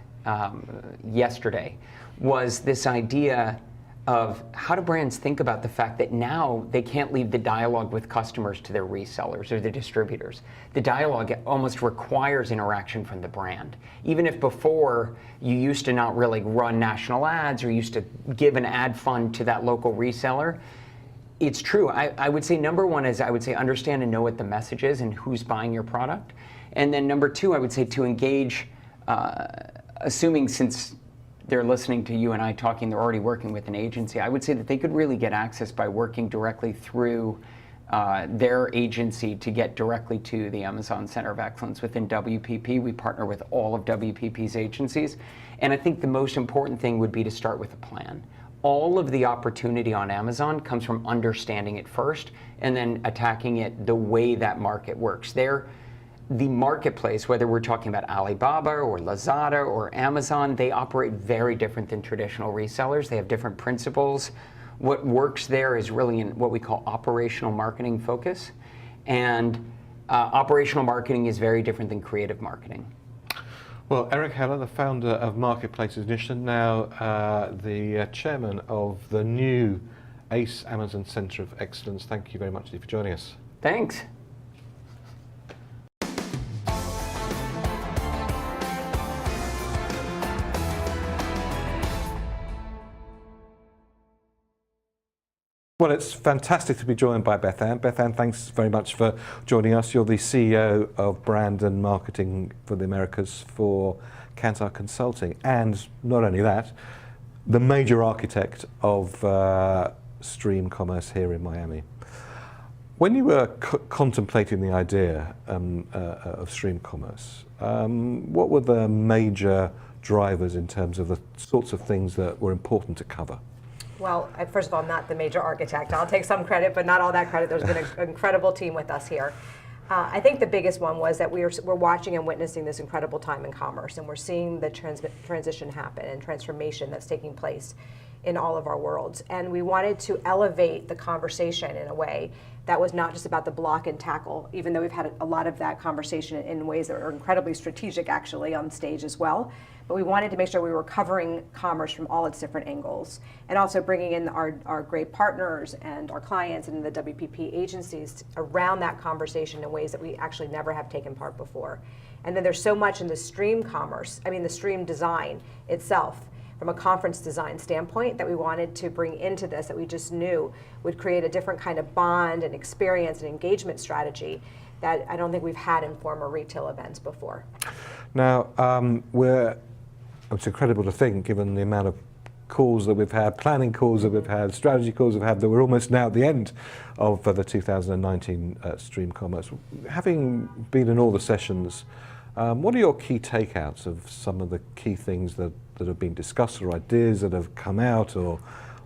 yesterday was this idea of how do brands think about the fact that now they can't leave the dialogue with customers to their resellers or their distributors. The dialogue almost requires interaction from the brand. Even if before you used to not really run national ads or used to give an ad fund to that local reseller, it's true. I would say number one is I would say understand and know what the message is and who's buying your product. And then number two, I would say to engage, assuming since they're listening to you and I talking, they're already working with an agency, I would say that they could really get access by working directly through their agency to get directly to the Amazon Center of Excellence within WPP. We partner with all of WPP's agencies. And I think the most important thing would be to start with a plan. All of the opportunity on Amazon comes from understanding it first and then attacking it the way that market works. The marketplace, whether we're talking about Alibaba or Lazada or Amazon, they operate very different than traditional resellers. They have different principles. What works there is really in what we call operational marketing focus. And operational marketing is very different than creative marketing. Well, Eric Heller, the founder of Marketplace Ignition, now the chairman of the new ACE Amazon Center of Excellence. Thank you very much for joining us. Thanks. Well, it's fantastic to be joined by Beth Ann. Beth Ann, thanks very much for joining us. You're the CEO of Brand and Marketing for the Americas for Kantar Consulting. And not only that, the major architect of Stream Commerce here in Miami. When you were contemplating the idea of Stream Commerce, what were the major drivers in terms of the sorts of things that were important to cover? Well, first of all, I'm not the major architect. I'll take some credit, but not all that credit. There's been an incredible team with us here. I think the biggest one was that we're watching and witnessing this incredible time in commerce, and we're seeing the transition happen and transformation that's taking place in all of our worlds. And we wanted to elevate the conversation in a way that was not just about the block and tackle, even though we've had a lot of that conversation in ways that are incredibly strategic actually on stage as well. But we wanted to make sure we were covering commerce from all its different angles, and also bringing in our great partners and our clients and the WPP agencies around that conversation in ways that we actually never have taken part before. And then there's so much in the stream commerce, the stream design itself, from a conference design standpoint, that we wanted to bring into this, that we just knew would create a different kind of bond and experience and engagement strategy that I don't think we've had in former retail events before. Now, it's incredible to think, given the amount of calls that we've had, planning calls that we've had, strategy calls we've had, that we're almost now at the end of the 2019 Stream Commerce. Having been in all the sessions, what are your key takeouts of some of the key things that have been discussed, or ideas that have come out, or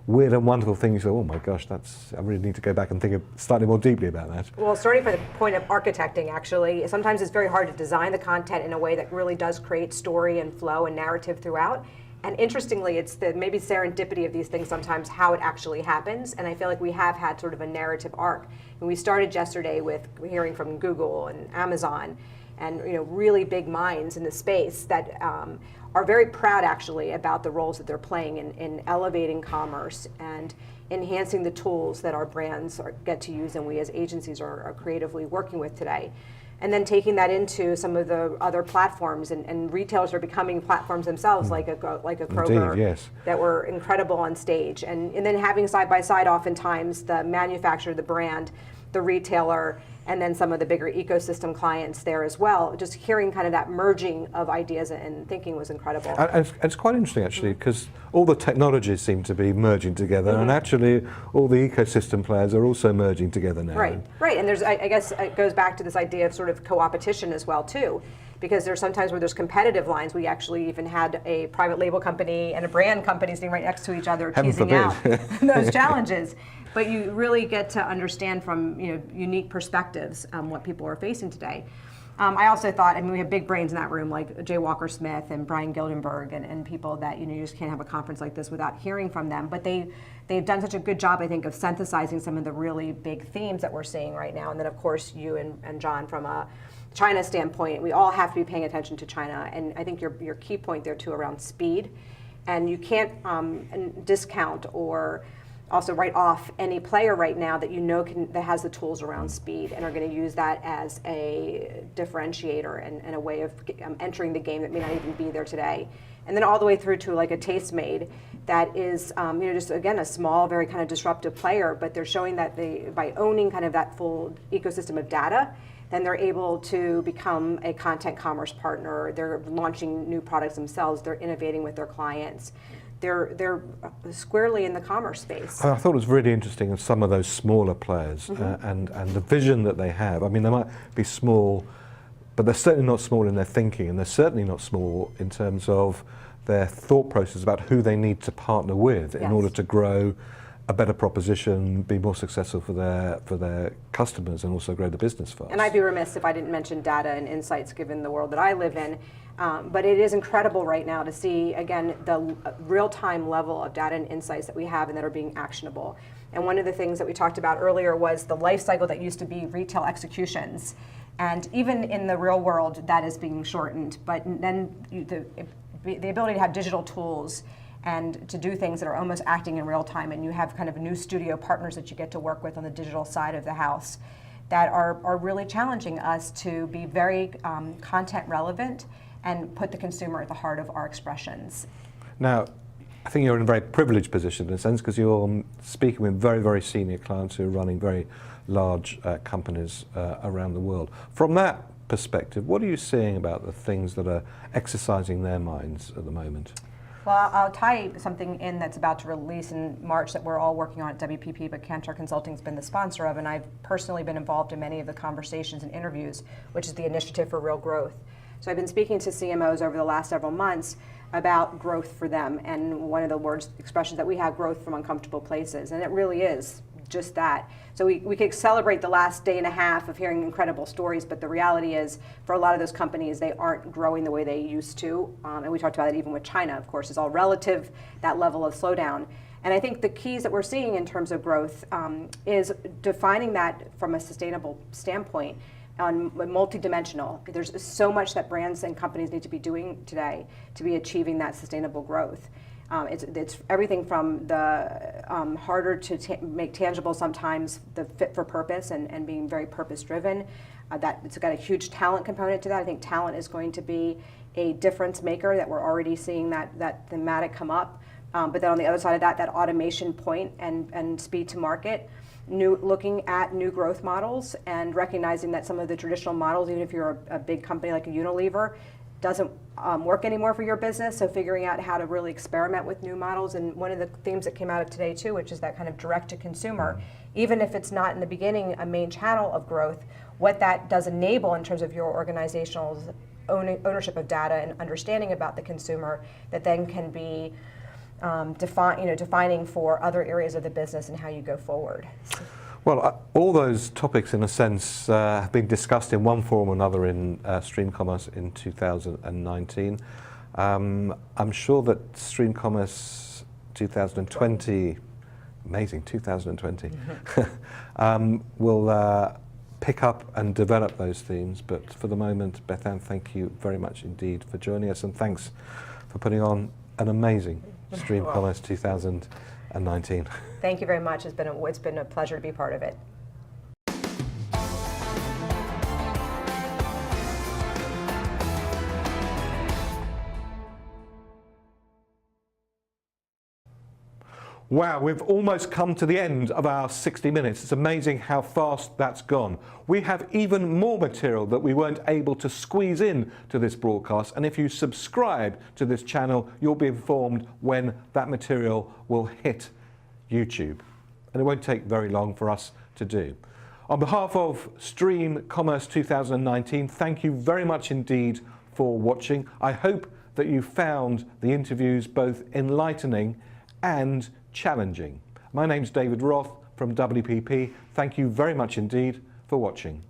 weird and wonderful things? Oh my gosh, I really need to go back and think slightly more deeply about that. Well, starting from the point of architecting, actually, sometimes it's very hard to design the content in a way that really does create story and flow and narrative throughout. And interestingly, it's the maybe serendipity of these things sometimes, how it actually happens. And I feel like we have had sort of a narrative arc. And we started yesterday with hearing from Google and Amazon and really big minds in the space that are very proud actually about the roles that they're playing in elevating commerce and enhancing the tools that our brands get to use and we as agencies are creatively working with today. And then taking that into some of the other platforms, and retailers are becoming platforms themselves, like a Kroger, Indeed, yes, that were incredible on stage. And then having side by side oftentimes the manufacturer, the brand, the retailer, and then some of the bigger ecosystem clients there as well. Just hearing kind of that merging of ideas and thinking was incredible. And it's quite interesting actually, because all the technologies seem to be merging together, and actually all the ecosystem players are also merging together now. Right, and there's, I guess it goes back to this idea of sort of co-opetition as well too, because there's sometimes where there's competitive lines. We actually even had a private label company and a brand company sitting right next to each other, teasing out those challenges. But you really get to understand from unique perspectives what people are facing today. I also thought, we have big brains in that room, like Jay Walker-Smith and Brian Gildenberg, and people that you just can't have a conference like this without hearing from them. But they've done such a good job, I think, of synthesizing some of the really big themes that we're seeing right now. And then, of course, you and John, from a China standpoint, we all have to be paying attention to China. And I think your key point there too around speed And you can't discount or also write off any player right now that you know that has the tools around speed and are going to use that as a differentiator and a way of entering the game that may not even be there today. And then all the way through to like a Tastemade that is, just again a small, very kind of disruptive player, but they're showing that by owning kind of that full ecosystem of data, then they're able to become a content commerce partner. They're launching new products themselves. They're innovating with their clients. They're squarely in the commerce space. I thought it was really interesting of some of those smaller players and the vision that they have. I mean, they might be small, but they're certainly not small in their thinking, and they're certainly not small in terms of their thought process about who they need to partner with in order to grow a better proposition, be more successful for their customers, and also grow the business fast. And I'd be remiss if I didn't mention data and insights, given the world that I live in. But it is incredible right now to see, again, the real-time level of data and insights that we have and that are being actionable. And one of the things that we talked about earlier was the life cycle that used to be retail executions. And even in the real world, that is being shortened. But then the ability to have digital tools and to do things that are almost acting in real time, and you have kind of new studio partners that you get to work with on the digital side of the house that are really challenging us to be very content relevant and put the consumer at the heart of our expressions. Now, I think you're in a very privileged position in a sense because you're speaking with very, very senior clients who are running very large companies around the world. From that perspective, what are you seeing about the things that are exercising their minds at the moment? Well, I'll tie something in that's about to release in March that we're all working on at WPP, but Kantar Consulting's been the sponsor of, and I've personally been involved in many of the conversations and interviews, which is the Initiative for Real Growth. So I've been speaking to CMOs over the last several months about growth for them, and one of the expressions that we have, growth from uncomfortable places, and it really is just that. So we could celebrate the last day and a half of hearing incredible stories, but the reality is, for a lot of those companies, they aren't growing the way they used to. And we talked about it even with China, of course, is all relative, that level of slowdown. And I think the keys that we're seeing in terms of growth is defining that from a sustainable standpoint, on multidimensional. There's so much that brands and companies need to be doing today to be achieving that sustainable growth. It's everything from the harder to make tangible sometimes, the fit for purpose and being very purpose driven. That it's got a huge talent component to that. I think talent is going to be a difference maker, that we're already seeing that thematic come up. But then on the other side of that automation point and speed to market, looking at new growth models and recognizing that some of the traditional models, even if you're a big company like a Unilever, doesn't work anymore for your business. So figuring out how to really experiment with new models. And one of the themes that came out of today too, which is that kind of direct to consumer, even if it's not in the beginning a main channel of growth, what that does enable in terms of your organizational ownership of data and understanding about the consumer, that then can be defining for other areas of the business and how you go forward. Well, all those topics, in a sense, have been discussed in one form or another in Stream Commerce in 2019. I'm sure that Stream Commerce 2020, amazing, 2020, will pick up and develop those themes. But for the moment, Beth Ann, thank you very much indeed for joining us, and thanks for putting on an amazing Stream Commerce 2019. Thank you very much. It's been a pleasure to be part of it. Wow, we've almost come to the end of our 60 minutes. It's amazing how fast that's gone. We have even more material that we weren't able to squeeze in to this broadcast, and if you subscribe to this channel, you'll be informed when that material will hit YouTube. And it won't take very long for us to do. On behalf of Stream Commerce 2019, thank you very much indeed for watching. I hope that you found the interviews both enlightening and challenging. My name's David Roth from WPP. Thank you very much indeed for watching.